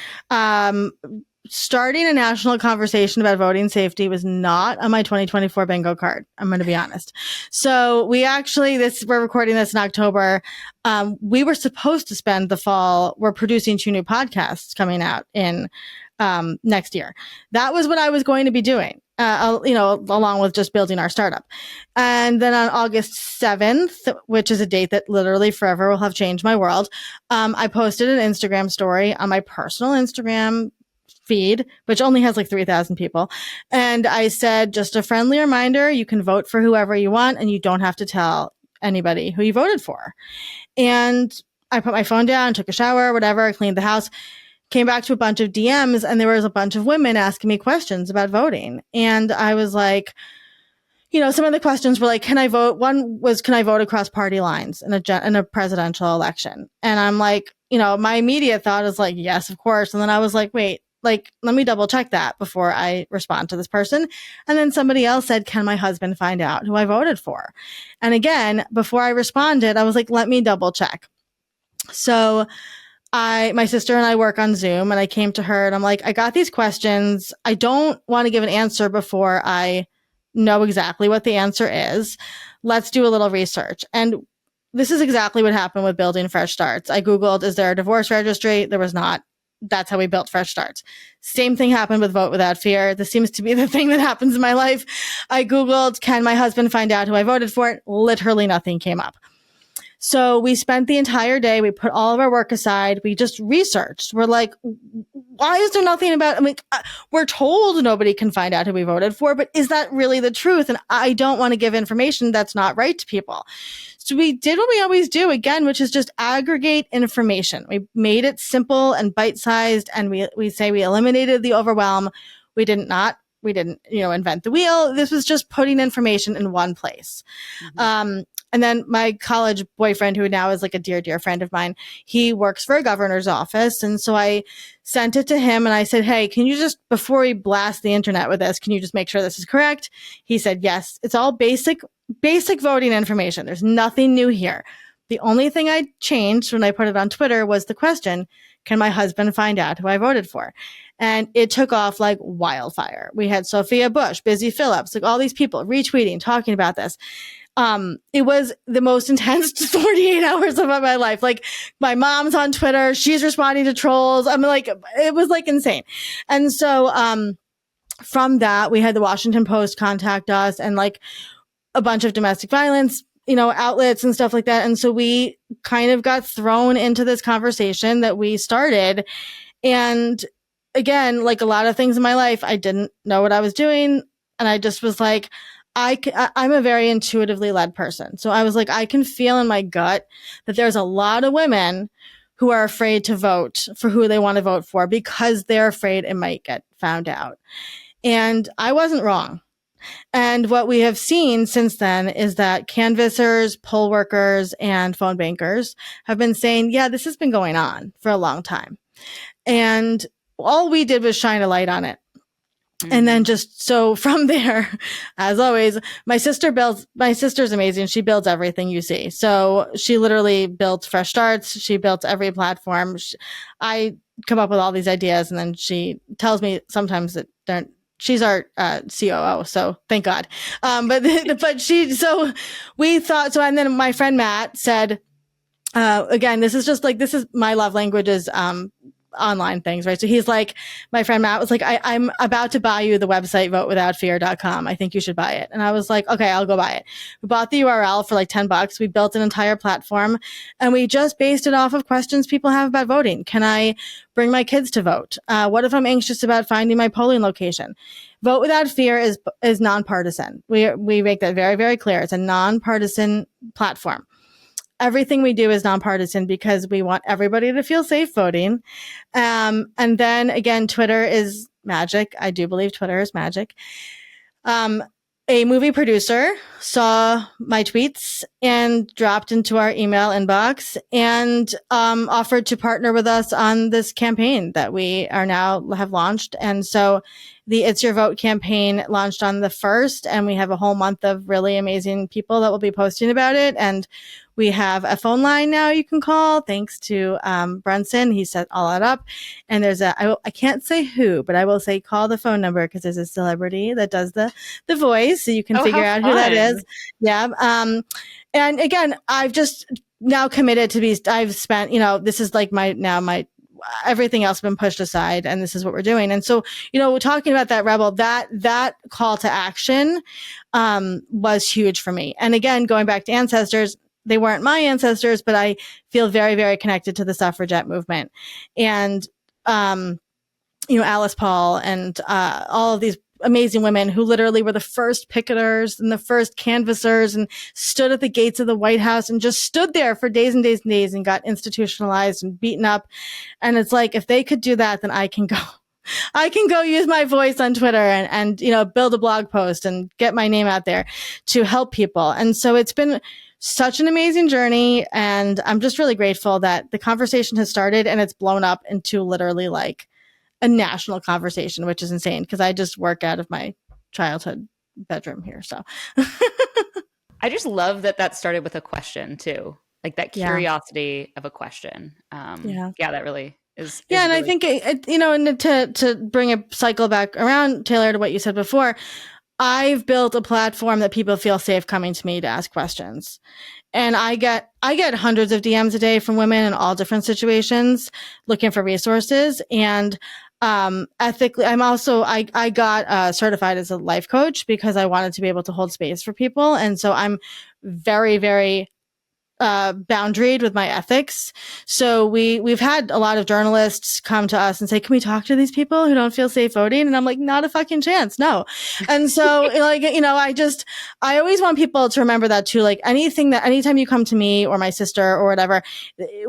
starting a national conversation about voting safety was not on my 2024 bingo card. I'm going to be honest. So we're recording this in October. We were supposed to spend the fall. We're producing 2 new podcasts coming out in next year. That was what I was going to be doing, along with just building our startup. And then on August 7th, which is a date that literally forever will have changed my world, I posted an Instagram story on my personal Instagram feed, which only has like 3,000 people. And I said, just a friendly reminder, you can vote for whoever you want and you don't have to tell anybody who you voted for. And I put my phone down, took a shower, whatever, cleaned the house, came back to a bunch of DMs, and there was a bunch of women asking me questions about voting. And I was like, some of the questions were like, can I vote? One was, can I vote across party lines in a presidential election? And I'm like, my immediate thought is like, yes, of course. And then I was like, wait, like, let me double check that before I respond to this person. And then somebody else said, can my husband find out who I voted for? And again, before I responded, I was like, let me double check. So my sister and I work on Zoom, and I came to her and I'm like, I got these questions. I don't want to give an answer before I know exactly what the answer is. Let's do a little research. And this is exactly what happened with building Fresh Starts. I Googled, is there a divorce registry? There was not. That's how we built Fresh Starts. Same thing happened with Vote Without Fear. This seems to be the thing that happens in my life. I Googled, can my husband find out who I voted for? Literally nothing came up. So we spent the entire day, we put all of our work aside, we just researched. We're like, why is there nothing about, we're told nobody can find out who we voted for, but is that really the truth? And I don't want to give information that's not right to people. So we did what we always do again, which is just aggregate information. We made it simple and bite-sized, and we say we eliminated the overwhelm. We didn't invent the wheel. This was just putting information in one place. Mm-hmm. And then my college boyfriend, who now is like a dear, dear friend of mine, he works for a governor's office. And so I sent it to him and I said, hey, can you just, before we blast the internet with this, can you just make sure this is correct? He said, yes, it's all basic voting information. There's nothing new here. The only thing I changed when I put it on Twitter was the question, can my husband find out who I voted for? And it took off like wildfire. We had Sophia Bush, Busy Phillips, like all these people retweeting, talking about this. It was the most intense 48 hours of my life. Like, my mom's on Twitter. She's responding to trolls. I'm like, it was like insane. And so, from that, we had the Washington Post contact us and like a bunch of domestic violence, outlets and stuff like that. And so we kind of got thrown into this conversation that we started. And again, like a lot of things in my life, I didn't know what I was doing. And I just was like, I'm a very intuitively led person. So I was like, I can feel in my gut that there's a lot of women who are afraid to vote for who they want to vote for because they're afraid it might get found out. And I wasn't wrong. And what we have seen since then is that canvassers, poll workers, and phone bankers have been saying, yeah, this has been going on for a long time. And all we did was shine a light on it. And then just so from there, as always, my sister's amazing. She builds everything you see. So she literally built Fresh Starts. She built every platform. I come up with all these ideas and then she tells me sometimes that she's our COO. So thank God. And then my friend Matt said, again, this is my love language is, online things, right? So he's like, my friend Matt was like, I'm about to buy you the website votewithoutfear.com. I think you should buy it. And I was like, okay, I'll go buy it. We bought the URL for like $10. We built an entire platform and we just based it off of questions people have about voting. Can I bring my kids to vote? What if I'm anxious about finding my polling location? Vote Without Fear is nonpartisan. We make that very, very clear. It's a nonpartisan platform. Everything we do is nonpartisan because we want everybody to feel safe voting. And then again, Twitter is magic. I do believe Twitter is magic. A movie producer saw my tweets and dropped into our email inbox and offered to partner with us on this campaign that we are now have launched. And so the It's Your Vote campaign launched on the 1st, and we have a whole month of really amazing people that will be posting about it. And We have a phone line now you can call, thanks to Brunson. He set all that up. And there's I can't say who, but I will say call the phone number because there's a celebrity that does the voice, so you can figure out who that is. Yeah. And again, I've just now committed to I've spent, this is like my everything else been pushed aside, and this is what we're doing. And so, we're talking about that Rebel, that call to action, was huge for me. And again, going back to ancestors, they weren't my ancestors, but I feel very, very connected to the suffragette movement. And, Alice Paul and, all of these amazing women who literally were the first picketers and the first canvassers and stood at the gates of the White House and just stood there for days and days and days and got institutionalized and beaten up. And it's like, if they could do that, then I can go use my voice on Twitter and build a blog post and get my name out there to help people. And so it's been such an amazing journey. And I'm just really grateful that the conversation has started and it's blown up into literally like a national conversation, which is insane because I just work out of my childhood bedroom here. So I just love that started with a question too, like that curiosity of a question. That really is and really I think and to bring a cycle back around, Taylor, to what you said before, I've built a platform that people feel safe coming to me to ask questions. And I get hundreds of DMs a day from women in all different situations looking for resources. And ethically, I got certified as a life coach because I wanted to be able to hold space for people. And so I'm very, very boundaried with my ethics. So we've had a lot of journalists come to us and say, can we talk to these people who don't feel safe voting? And I'm like, not a fucking chance. No. And so I always want people to remember that too. Like anytime you come to me or my sister or whatever,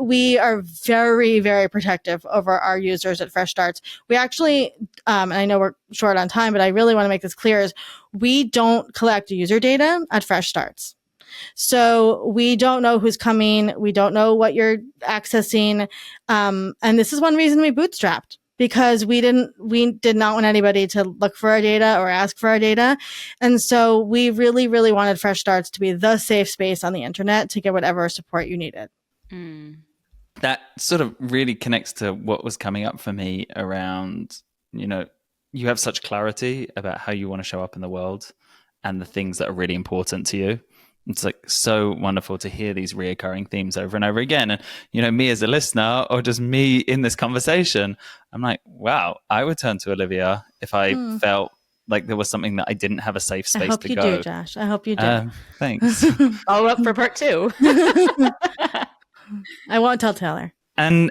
we are very, very protective over our users at Fresh Starts. We actually, and I know we're short on time, but I really want to make this clear, is we don't collect user data at Fresh Starts. So we don't know who's coming. We don't know what you're accessing. And this is one reason we bootstrapped, because we did not want anybody to look for our data or ask for our data. And so we really, really wanted Fresh Starts to be the safe space on the internet to get whatever support you needed. That sort of really connects to what was coming up for me around, you have such clarity about how you want to show up in the world and the things that are really important to you. It's like so wonderful to hear these reoccurring themes over and over again. And, me as a listener or just me in this conversation, I'm like, wow, I would turn to Olivia if I felt like there was something that I didn't have a safe space to go. I hope you do, Josh. I hope you do. Thanks. Follow up for part 2. I won't tell Taylor. And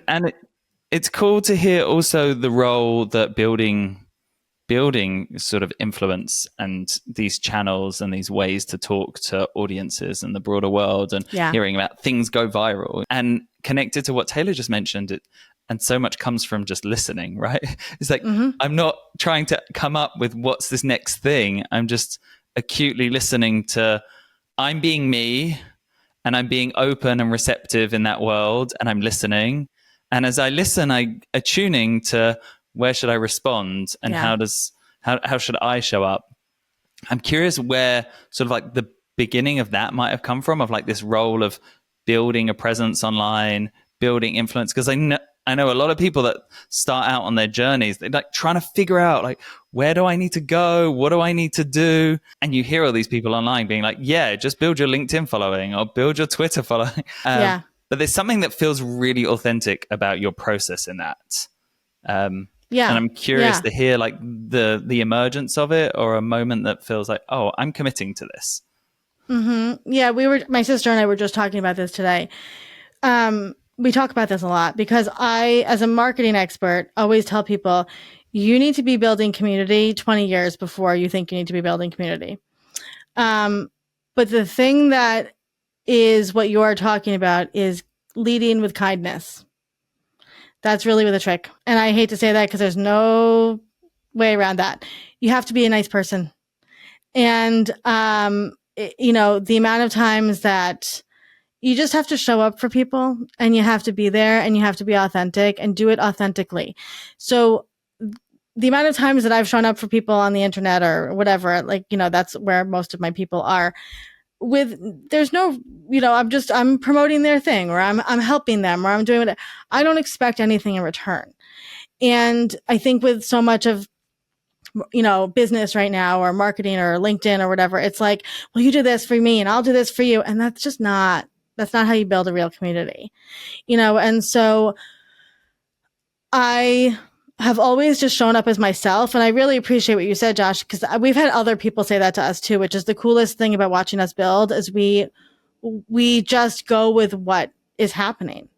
it's cool to hear also the role that building sort of influence and these channels and these ways to talk to audiences and the broader world and hearing about things go viral, and connected to what Taylor just mentioned. And so much comes from just listening, right? It's like, I'm not trying to come up with what's this next thing. I'm just acutely listening to, I'm being me and I'm being open and receptive in that world, and I'm listening. And as I listen, I'm attuning to, where should I respond, and how should I show up? I'm curious where sort of like the beginning of that might have come from, of like this role of building a presence online, building influence. Because I know a lot of people that start out on their journeys, they're like trying to figure out like, where do I need to go? What do I need to do? And you hear all these people online being like, just build your LinkedIn following or build your Twitter following. But there's something that feels really authentic about your process in that. And I'm curious to hear like the emergence of it, or a moment that feels like, oh, I'm committing to this. Yeah, my sister and I were just talking about this today. We talk about this a lot because I, as a marketing expert, always tell people, you need to be building community 20 years before you think you need to be building community. But the thing that is what you are talking about is leading with kindness. That's really the trick. And I hate to say that because there's no way around that. You have to be a nice person. And, the amount of times that you just have to show up for people, and you have to be there, and you have to be authentic and do it authentically. So the amount of times that I've shown up for people on the internet or whatever, that's where most of my people are. there's no, I'm promoting their thing, or I'm helping them, or I'm doing it. I don't expect anything in return. And I think with so much of, business right now, or marketing, or LinkedIn, or whatever, it's like, well, you do this for me and I'll do this for you. And that's not how you build a real community, And so I have always just shown up as myself. And I really appreciate what you said, Josh, because we've had other people say that to us too, which is the coolest thing about watching us build, is we just go with what is happening.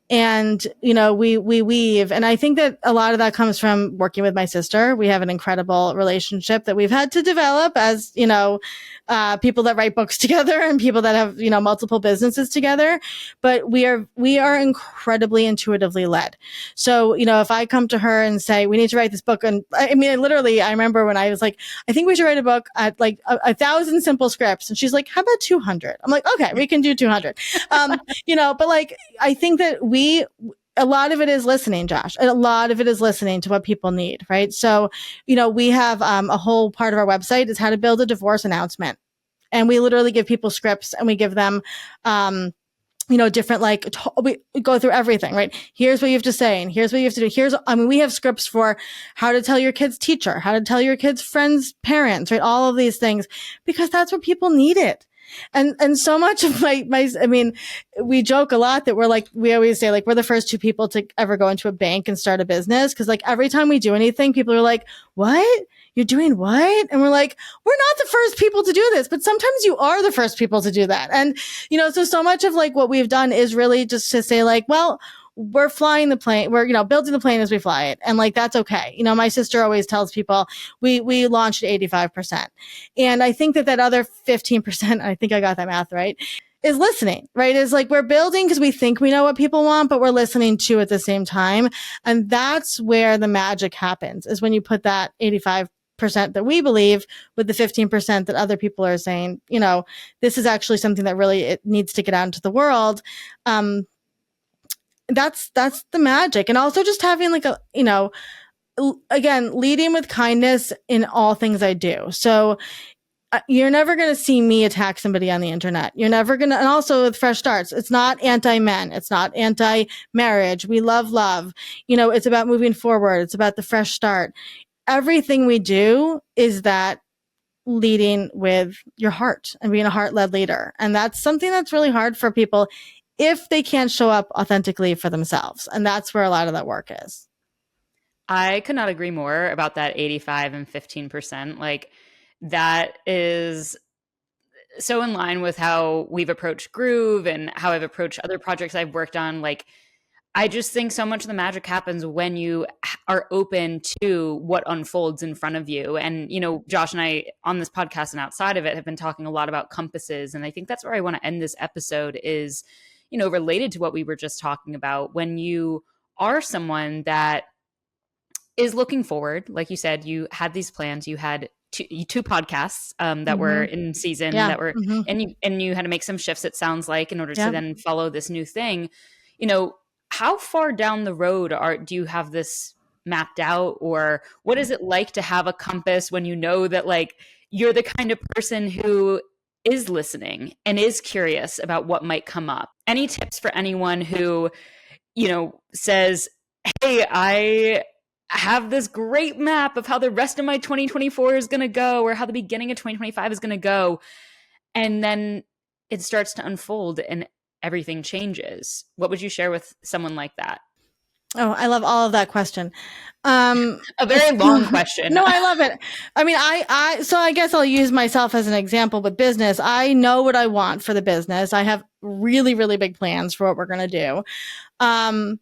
And, we weave. And I think that a lot of that comes from working with my sister. We have an incredible relationship that we've had to develop as, people that write books together and people that have, multiple businesses together. But we are incredibly intuitively led. So, if I come to her and say, we need to write this book. And I remember when I was like, I think we should write a book at like 1,000 simple scripts. And she's like, how about 200? I'm like, okay, we can do 200. But like, I think that a lot of it is listening, Josh. A lot of it is listening to what people need, right? So, we have a whole part of our website is how to build a divorce announcement. And we literally give people scripts, and we give them, different, we go through everything, right? Here's what you have to say, and here's what you have to do. We have scripts for how to tell your kid's teacher, how to tell your kid's friends' parents, right? All of these things, because that's what people needed. And so much of we joke a lot that we always say, we're the first two people to ever go into a bank and start a business. Cause every time we do anything, people are like, what? You're doing what? And we're like, we're not the first people to do this, but sometimes you are the first people to do that. And, so much of what we've done is really just to say well, we're flying the plane. We're, building the plane as we fly it. And that's okay. My sister always tells people we launched at 85%. And I think that other 15%, I think I got that math right, is listening, right? Is we're building because we think we know what people want, but we're listening too at the same time. And that's where the magic happens, is when you put that 85% that we believe with the 15% that other people are saying, this is actually something that really it needs to get out into the world. That's the magic. And also just having again, leading with kindness in all things I do. So you're never going to see me attack somebody on the internet. You're never going to, and also with Fresh Starts, it's not anti-men. It's not anti-marriage. We love. It's about moving forward. It's about the fresh start. Everything we do is that leading with your heart and being a heart-led leader. And that's something that's really hard for people if they can't show up authentically for themselves. And that's where a lot of that work is. I could not agree more about that 85 and 15%. That is so in line with how we've approached Groove and how I've approached other projects I've worked on. I just think so much of the magic happens when you are open to what unfolds in front of you. And, Josh and I on this podcast and outside of it have been talking a lot about compasses. And I think that's where I want to end this episode is, related to what we were just talking about. When you are someone that is looking forward, like you said, you had these plans, you had two podcasts that were in season that were, and you had to make some shifts, it sounds like, in order to then follow this new thing. How far down the road do you have this mapped out, or what is it like to have a compass when you know that you're the kind of person who is listening and is curious about what might come up? Any tips for anyone who, says, hey, I have this great map of how the rest of my 2024 is going to go, or how the beginning of 2025 is going to go, and then it starts to unfold and everything changes? What would you share with someone like that? Oh, I love all of that question. A very long question. No, I love it. So I guess I'll use myself as an example with business. I know what I want for the business. I have really, really big plans for what we're going to do. And,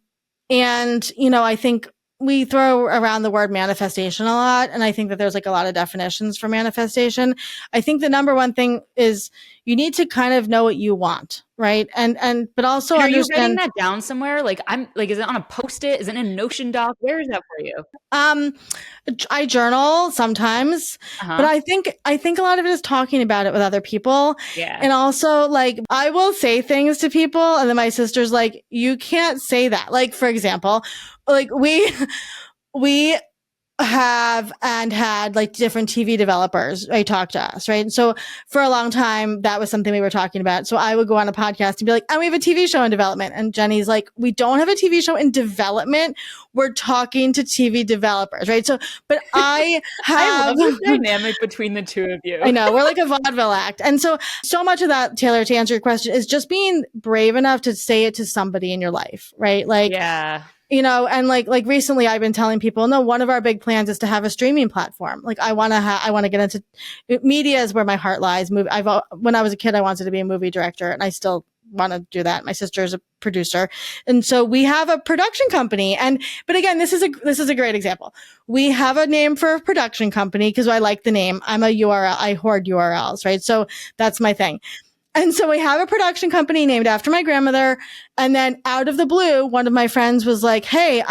I think we throw around the word manifestation a lot. And I think that there's a lot of definitions for manifestation. I think the number one thing is you need to kind of know what you want, right? But also are understand. Are you writing that down somewhere? Is it on a Post-it? Is it in a Notion doc? Where is that for you? I journal sometimes, but I think a lot of it is talking about it with other people. Yeah. And also I will say things to people and then my sister's like, you can't say that. For example, we have and had like different TV developers, right, talk to us, right? And so for a long time, that was something we were talking about. So I would go on a podcast and be like, and we have a TV show in development. And Jenny's like, we don't have a TV show in development. We're talking to TV developers, right? So, but I have... I love the dynamic between the two of you. I know, we're like a vaudeville act. And so much of that, Taylor, to answer your question, is just being brave enough to say it to somebody in your life, right? Like, yeah. You know, and like recently I've been telling people, no, one of our big plans is to have a streaming platform. Like I want to get into media is where my heart lies. When I was a kid, I wanted to be a movie director, and I still want to do that. My sister's a producer. And so we have a production company. But again, this is a great example. We have a name for a production company because I like the name. I'm a URL. I hoard URLs, right? So that's my thing. And so we have a production company named after my grandmother. And then out of the blue, one of my friends was like, hey,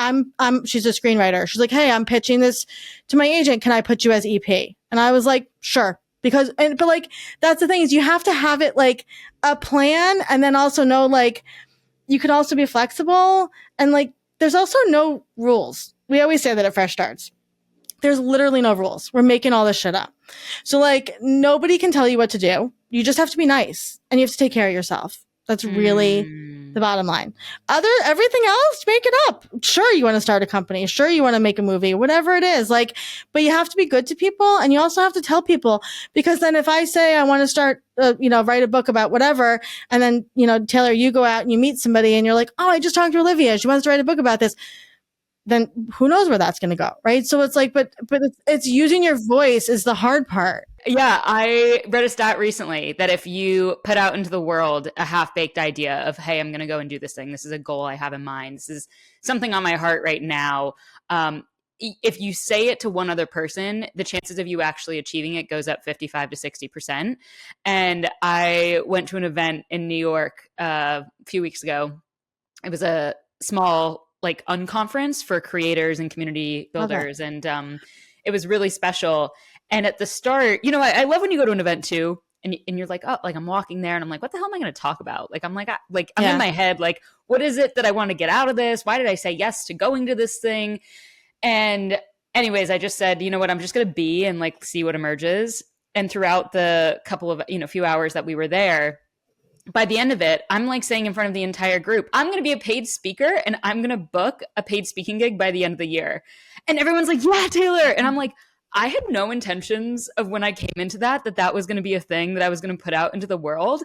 she's a screenwriter. She's like, hey, I'm pitching this to my agent. Can I put you as EP? And I was like, sure. But like, that's the thing is you have to have it like a plan and then also know like, you can also be flexible and like, there's also no rules. We always say that at Fresh Starts. There's literally no rules. We're making all this shit up. So like nobody can tell you what to do. You just have to be nice and you have to take care of yourself. That's really the bottom line. Everything else, make it up. Sure, you want to start a company. Sure, you want to make a movie, whatever it is. Like, but you have to be good to people and you also have to tell people because then if I say I want to start, write a book about whatever, and then, Taylor, you go out and you meet somebody and you're like, oh, I just talked to Olivia. She wants to write a book about this. Then who knows where that's going to go, right? So it's like, but it's using your voice is the hard part. Yeah, I read a stat recently that if you put out into the world a half-baked idea of, hey, I'm going to go and do this thing. This is a goal I have in mind. This is something on my heart right now. If you say it to one other person, the chances of you actually achieving it goes up 55 to 60%. And I went to an event in New York a few weeks ago. It was a small like unconference for creators and community builders. Okay. And it was really special. And at the start, I love when you go to an event too, and you're like, oh, like I'm walking there and I'm like, what the hell am I going to talk about? Like, I'm in my head, like, what is it that I want to get out of this? Why did I say yes to going to this thing? And anyways, I just said, you know what, I'm just going to be and like see what emerges. And throughout the couple of, few hours that we were there, by the end of it, I'm like saying in front of the entire group, I'm going to be a paid speaker and I'm going to book a paid speaking gig by the end of the year. And everyone's like, yeah, Taylor. And I'm like, I had no intentions of when I came into that was going to be a thing that I was going to put out into the world.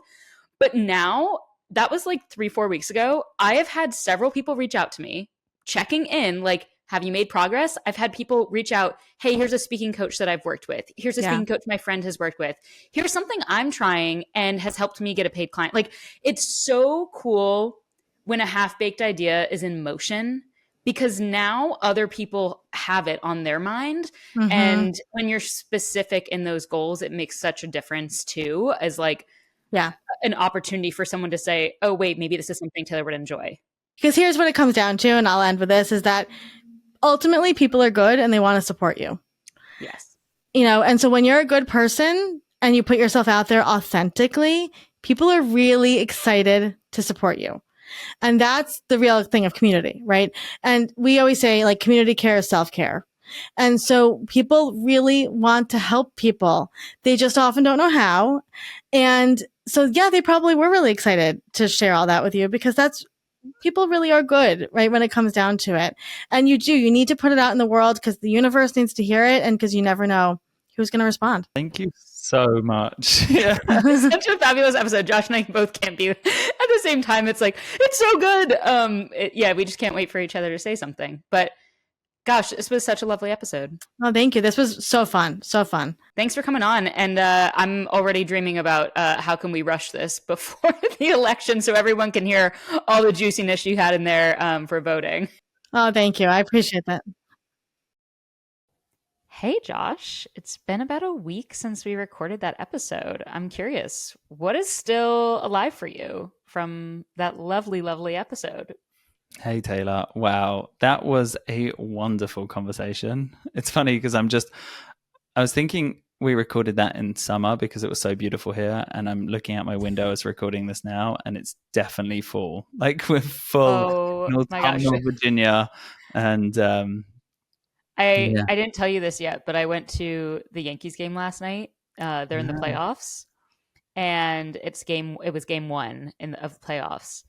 But now, that was like 3-4 weeks ago, I have had several people reach out to me, checking in, like, have you made progress? I've had people reach out, hey, here's a speaking coach that I've worked with. Here's a speaking coach my friend has worked with. Here's something I'm trying and has helped me get a paid client. Like, it's so cool when a half-baked idea is in motion because now other people have it on their mind. Mm-hmm. And when you're specific in those goals, it makes such a difference too, as like an opportunity for someone to say, oh, wait, maybe this is something Taylor would enjoy. Because here's what it comes down to, and I'll end with this, is that ultimately people are good and they want to support you. Yes. And so when you're a good person and you put yourself out there authentically, people are really excited to support you. And that's the real thing of community, right? And we always say like community care is self-care. And so people really want to help people. They just often don't know how. And so, they probably were really excited to share all that with you because people really are good, right? When it comes down to it. And you need to put it out in the world because the universe needs to hear it and because you never know who's going to respond. Thank you so much. Yeah. Such a fabulous episode. Josh and I both can't be at the same time. It's like, it's so good. We just can't wait for each other to say something. But gosh, this was such a lovely episode. Oh, thank you. This was so fun. So fun. Thanks for coming on. And I'm already dreaming about how can we rush this before the election so everyone can hear all the juiciness you had in there for voting. Oh, thank you. I appreciate that. Hey, Josh. It's been about a week since we recorded that episode. I'm curious, what is still alive for you from that lovely, lovely episode? Hey, Taylor. Wow. That was a wonderful conversation. It's funny because I was thinking we recorded that in summer because it was so beautiful here. And I'm looking out my window as recording this now, and it's definitely fall. Like we're full North Virginia. And I didn't tell you this yet, but I went to the Yankees game last night. They're in the playoffs, and it was game one of playoffs.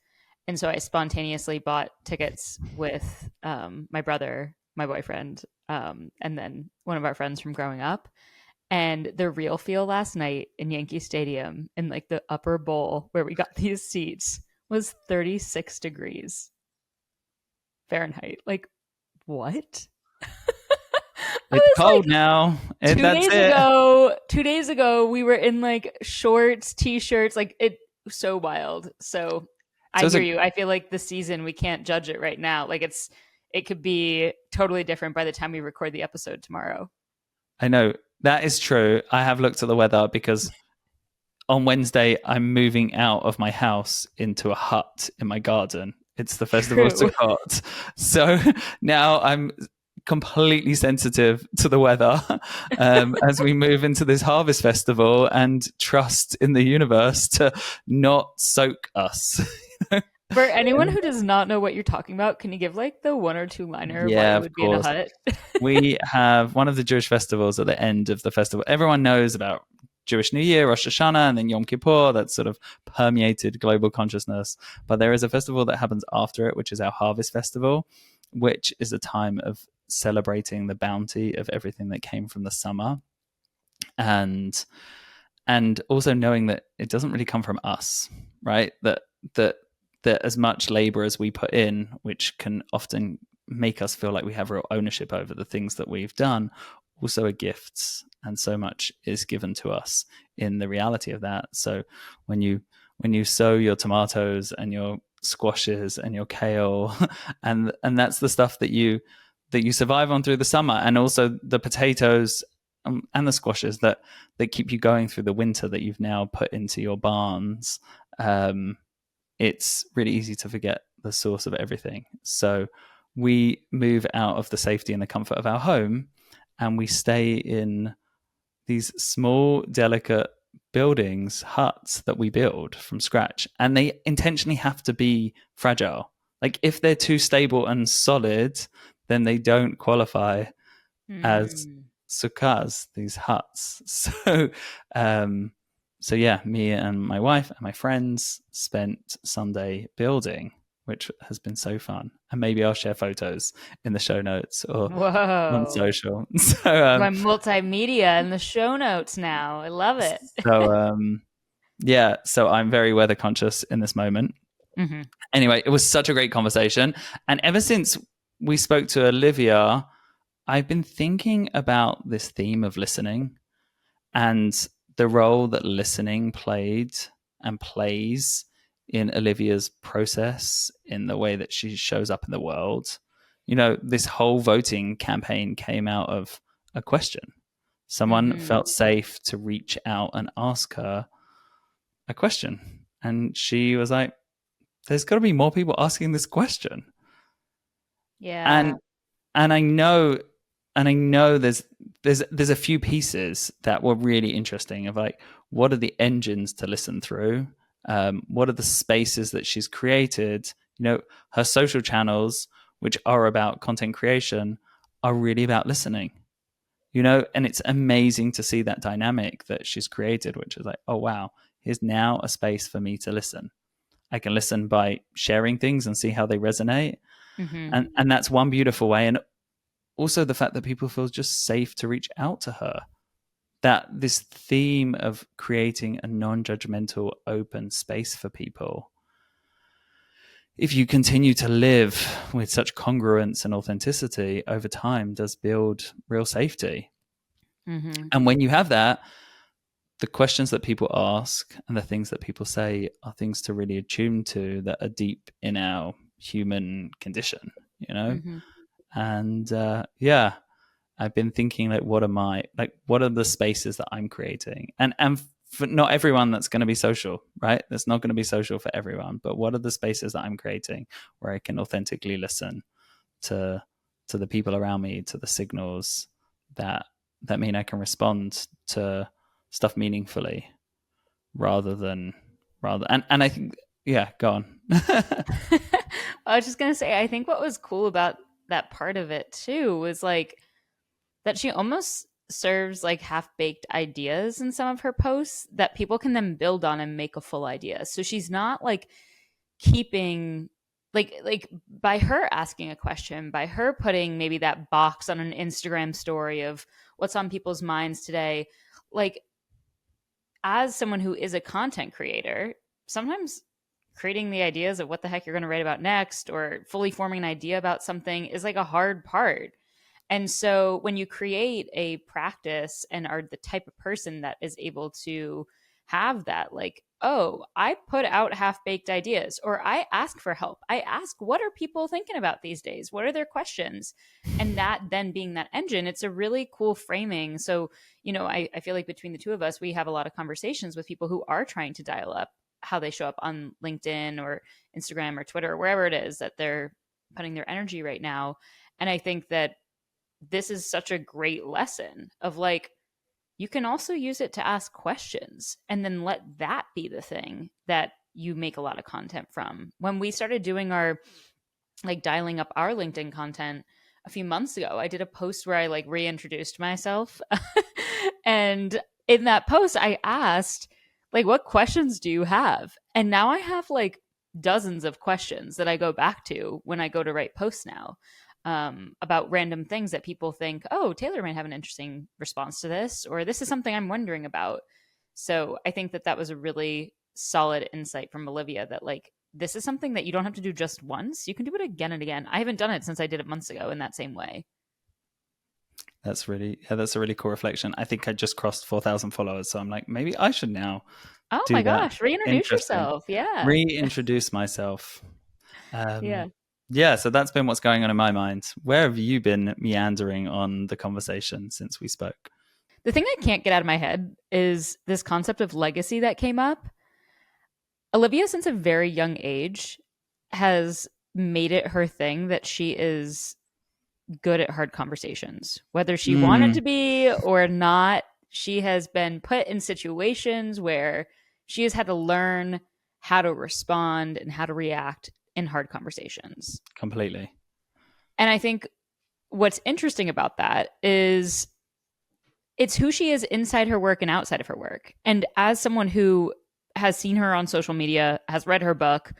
And so I spontaneously bought tickets with my brother, my boyfriend, and then one of our friends from growing up. And the real feel last night in Yankee Stadium in like the upper bowl where we got these seats was 36 degrees Fahrenheit. Like, what? It's cold now. Two days ago, we were in like shorts, t-shirts, like it was so wild. So I hear you. I feel like the season, we can't judge it right now. Like it could be totally different by the time we record the episode tomorrow. I know that is true. I have looked at the weather because on Wednesday, I'm moving out of my house into a hut in my garden. It's the festival of Sukkot. So now I'm completely sensitive to the weather as we move into this harvest festival and trust in the universe to not soak us. For anyone who does not know what you're talking about, can you give like the one or two liner of why you would be in a hut? We have one of the Jewish festivals at the end of the festival. Everyone knows about Jewish New Year, Rosh Hashanah, and then Yom Kippur. That's sort of permeated global consciousness. But there is a festival that happens after it, which is our Harvest Festival, which is a time of celebrating the bounty of everything that came from the summer. And also knowing that it doesn't really come from us, right? That as much labor as we put in, which can often make us feel like we have real ownership over the things that we've done, also are gifts, and so much is given to us in the reality of that. So when you sow your tomatoes and your squashes and your kale, and that's the stuff that you survive on through the summer, and also the potatoes and the squashes that keep you going through the winter that you've now put into your barns. It's really easy to forget the source of everything. So we move out of the safety and the comfort of our home, and we stay in these small, delicate buildings, huts that we build from scratch. And they intentionally have to be fragile. Like if they're too stable and solid, then they don't qualify as sukkahs, these huts. So yeah, me and my wife and my friends spent Sunday building, which has been so fun. And maybe I'll share photos in the show notes or on social. So my multimedia in the show notes now. I love it. So I'm very weather conscious in this moment. Mm-hmm. Anyway, it was such a great conversation. And ever since we spoke to Olivia, I've been thinking about this theme of listening and the role that listening played and plays in Olivia's process, in the way that she shows up in the world. You know, this whole voting campaign came out of a question. Someone felt safe to reach out and ask her a question. And she was like, there's got to be more people asking this question. Yeah. And I know there's a few pieces that were really interesting of like, what are the engines to listen through? What are the spaces that she's created? You know, her social channels, which are about content creation, are really about listening, you know, and it's amazing to see that dynamic that she's created, which is like, oh, wow, here's now a space for me to listen. I can listen by sharing things and see how they resonate. Mm-hmm. And that's one beautiful way. And also the fact that people feel just safe to reach out to her. That this theme of creating a non-judgmental, open space for people, if you continue to live with such congruence and authenticity over time, does build real safety. Mm-hmm. And when you have that, the questions that people ask and the things that people say are things to really attune to that are deep in our human condition, you know? Mm-hmm. And I've been thinking, like, what are the spaces that I'm creating? And for not everyone that's going to be social, right? That's not going to be social for everyone. But what are the spaces that I'm creating where I can authentically listen to the people around me, to the signals that mean I can respond to stuff meaningfully and I think, go on. I was just going to say, I think what was cool about that part of it too was like, that she almost serves like half-baked ideas in some of her posts that people can then build on and make a full idea. So she's not like keeping like by her asking a question, by her putting maybe that box on an Instagram story of what's on people's minds today, like as someone who is a content creator, sometimes creating the ideas of what the heck you're going to write about next or fully forming an idea about something is like a hard part. And so when you create a practice and are the type of person that is able to have that, like, oh, I put out half-baked ideas, or I ask for help. I ask, what are people thinking about these days? What are their questions? And that then being that engine, it's a really cool framing. So, I feel like between the two of us, we have a lot of conversations with people who are trying to dial up how they show up on LinkedIn or Instagram or Twitter, or wherever it is that they're putting their energy right now. And I think that this is such a great lesson of like, you can also use it to ask questions and then let that be the thing that you make a lot of content from. When we started doing our like dialing up our LinkedIn content a few months ago, I did a post where I like reintroduced myself. And in that post, I asked, like, what questions do you have? And now I have like dozens of questions that I go back to when I go to write posts now. About random things that people think, oh, Taylor might have an interesting response to this, or this is something I'm wondering about. So I think that was a really solid insight from Olivia that like, this is something that you don't have to do just once. You can do it again and again. I haven't done it since I did it months ago in that same way. That's a really cool reflection. I think I just crossed 4,000 followers. So I'm like, maybe I should now. Oh my gosh. Reintroduce yourself. Yeah. Reintroduce myself. Yeah, so that's been what's going on in my mind. Where have you been meandering on the conversation since we spoke? The thing I can't get out of my head is this concept of legacy that came up. Olivia, since a very young age, has made it her thing that she is good at hard conversations. Whether she wanted to be or not, she has been put in situations where she has had to learn how to respond and how to react in hard conversations. Completely. And I think what's interesting about that is it's who she is inside her work and outside of her work. And as someone who has seen her on social media, has read her book,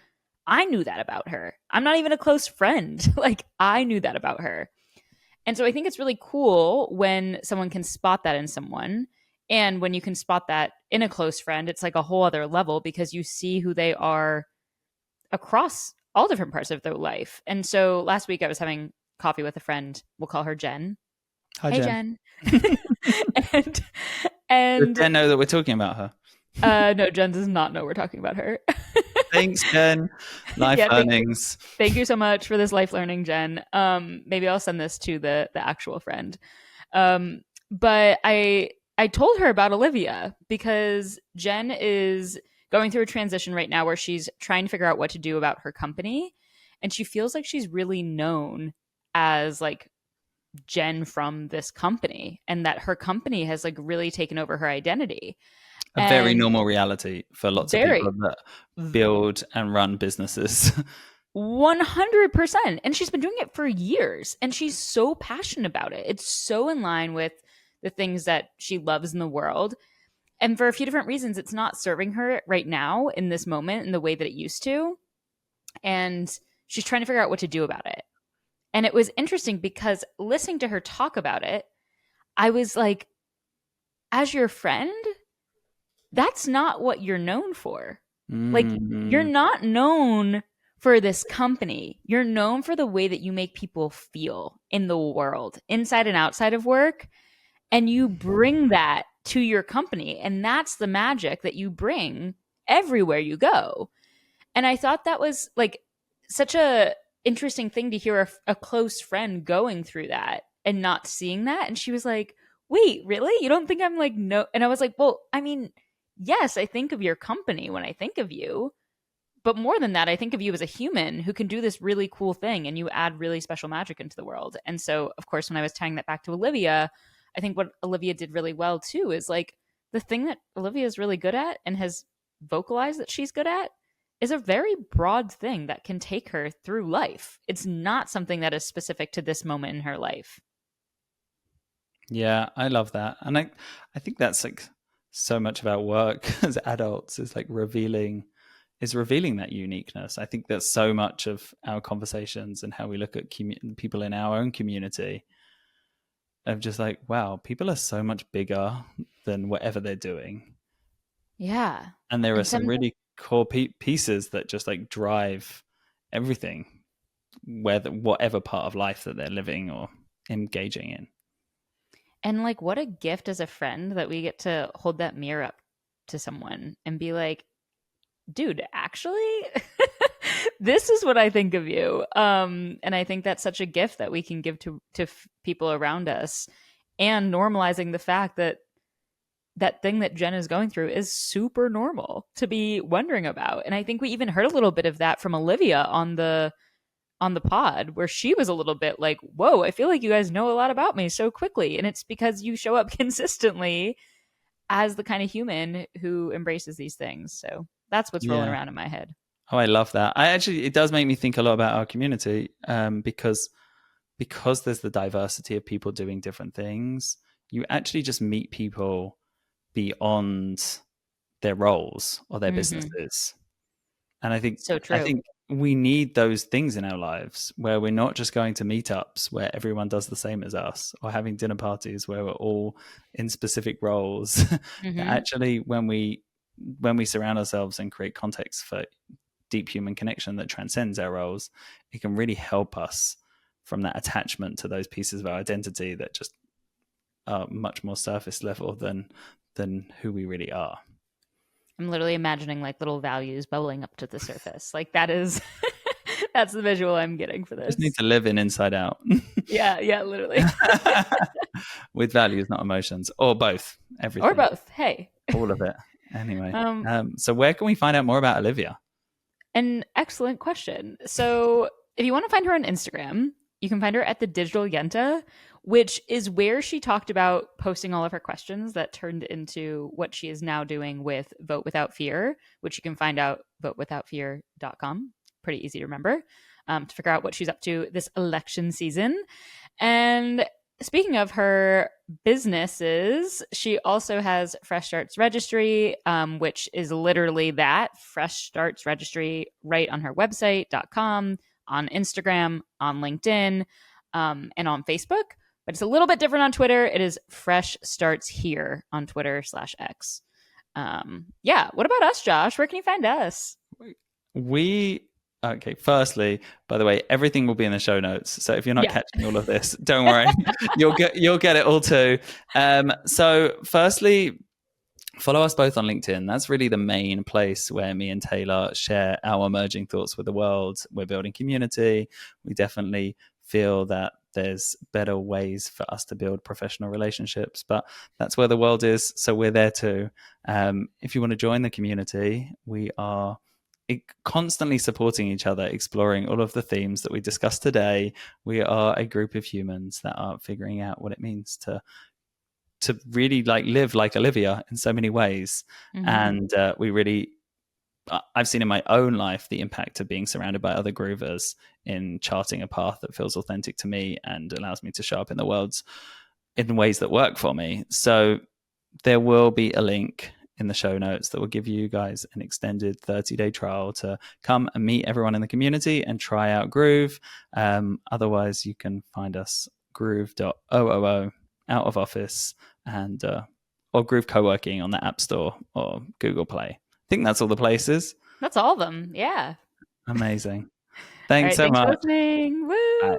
I knew that about her. I'm not even a close friend. Like, I knew that about her. And so I think it's really cool when someone can spot that in someone. And when you can spot that in a close friend, it's like a whole other level because you see who they are across all different parts of their life. And so last week I was having coffee with a friend. We'll call her Jen. Hi, hey, Jen. and Does Jen know that we're talking about her? No, Jen does not know we're talking about her. Thanks, Jen. Life learnings. Thank you so much for this life learning, Jen. Maybe I'll send this to the actual friend. But I told her about Olivia because Jen is going through a transition right now where she's trying to figure out what to do about her company. And she feels like she's really known as like Jen from this company and that her company has like really taken over her identity. A very normal reality for lots of people that build and run businesses. 100%. And she's been doing it for years and she's so passionate about it. It's so in line with the things that she loves in the world. And for a few different reasons, it's not serving her right now in this moment in the way that it used to. And she's trying to figure out what to do about it. And it was interesting because listening to her talk about it, I was like, as your friend, that's not what you're known for. Like, you're not known for this company. You're known for the way that you make people feel in the world, inside and outside of work. And you bring that to your company. And that's the magic that you bring everywhere you go. And I thought that was like such a interesting thing to hear a close friend going through that and not seeing that. And she was like, wait, really? You don't think I'm like, no? And I was like, well, I mean, yes, I think of your company when I think of you. But more than that, I think of you as a human who can do this really cool thing and you add really special magic into the world. And so, of course, when I was tying that back to Olivia, I think what Olivia did really well, too, is like the thing that Olivia is really good at and has vocalized that she's good at is a very broad thing that can take her through life. It's not something that is specific to this moment in her life. Yeah, I love that. And I think that's like so much of our work as adults is like revealing that uniqueness. I think that so much of our conversations and how we look at people in our own community of just like, wow, people are so much bigger than whatever they're doing. Yeah. And there are some really core pieces that just like drive everything, whatever part of life that they're living or engaging in. And like, what a gift as a friend that we get to hold that mirror up to someone and be like, dude, actually, this is what I think of you. And I think that's such a gift that we can give to people around us, and normalizing the fact that that thing that Jen is going through is super normal to be wondering about. And I think we even heard a little bit of that from Olivia on the pod, where she was a little bit like, whoa, I feel like you guys know a lot about me so quickly. And it's because you show up consistently as the kind of human who embraces these things. So that's what's rolling around in my head. Oh, I love that. It does make me think a lot about our community, because there's the diversity of people doing different things. You actually just meet people beyond their roles or their businesses. And I think so true. I think we need those things in our lives where we're not just going to meetups where everyone does the same as us, or having dinner parties where we're all in specific roles. Actually, when we surround ourselves and create context for deep human connection that transcends our roles, it can really help us from that attachment to those pieces of our identity that just are much more surface level than who we really are. I'm literally imagining like little values bubbling up to the surface. Like that is that's the visual I'm getting for this. Just need to live in inside out. Yeah, literally. With values, not emotions, or both. Everything. Or both. Hey. All of it. Anyway. So where can we find out more about Olivia? An excellent question. So if you want to find her on Instagram, you can find her at the Digital Yenta, which is where she talked about posting all of her questions that turned into what she is now doing with Vote Without Fear, which you can find out votewithoutfear.com. Pretty easy to remember, to figure out what she's up to this election season. And speaking of her businesses, she also has Fresh Starts Registry, which is literally that, Fresh Starts Registry, right on her website.com, on Instagram, on LinkedIn, and on Facebook. But it's a little bit different on Twitter. It is Fresh Starts Here on Twitter/X. Yeah. What about us, Josh? Where can you find us? Okay, firstly, by the way, everything will be in the show notes. So if you're not catching all of this, don't worry. You'll get it all too. So firstly, follow us both on LinkedIn. That's really the main place where me and Taylor share our emerging thoughts with the world. We're building community. We definitely feel that there's better ways for us to build professional relationships, but that's where the world is. So we're there too. If you want to join the community, we are constantly supporting each other, exploring all of the themes that we discussed today. We are a group of humans that are figuring out what it means to really like live like Olivia in so many ways. And I've seen in my own life the impact of being surrounded by other groovers in charting a path that feels authentic to me and allows me to show up in the world in ways that work for me. So there will be a link in the show notes that will give you guys an extended 30-day trial to come and meet everyone in the community and try out Groove. Otherwise, you can find us groove.ooo out of office and or Groove Co-working on the App Store or Google Play. I think that's all the places. That's all of them. Yeah. Amazing. Thanks so much. Thanks for listening. Woo!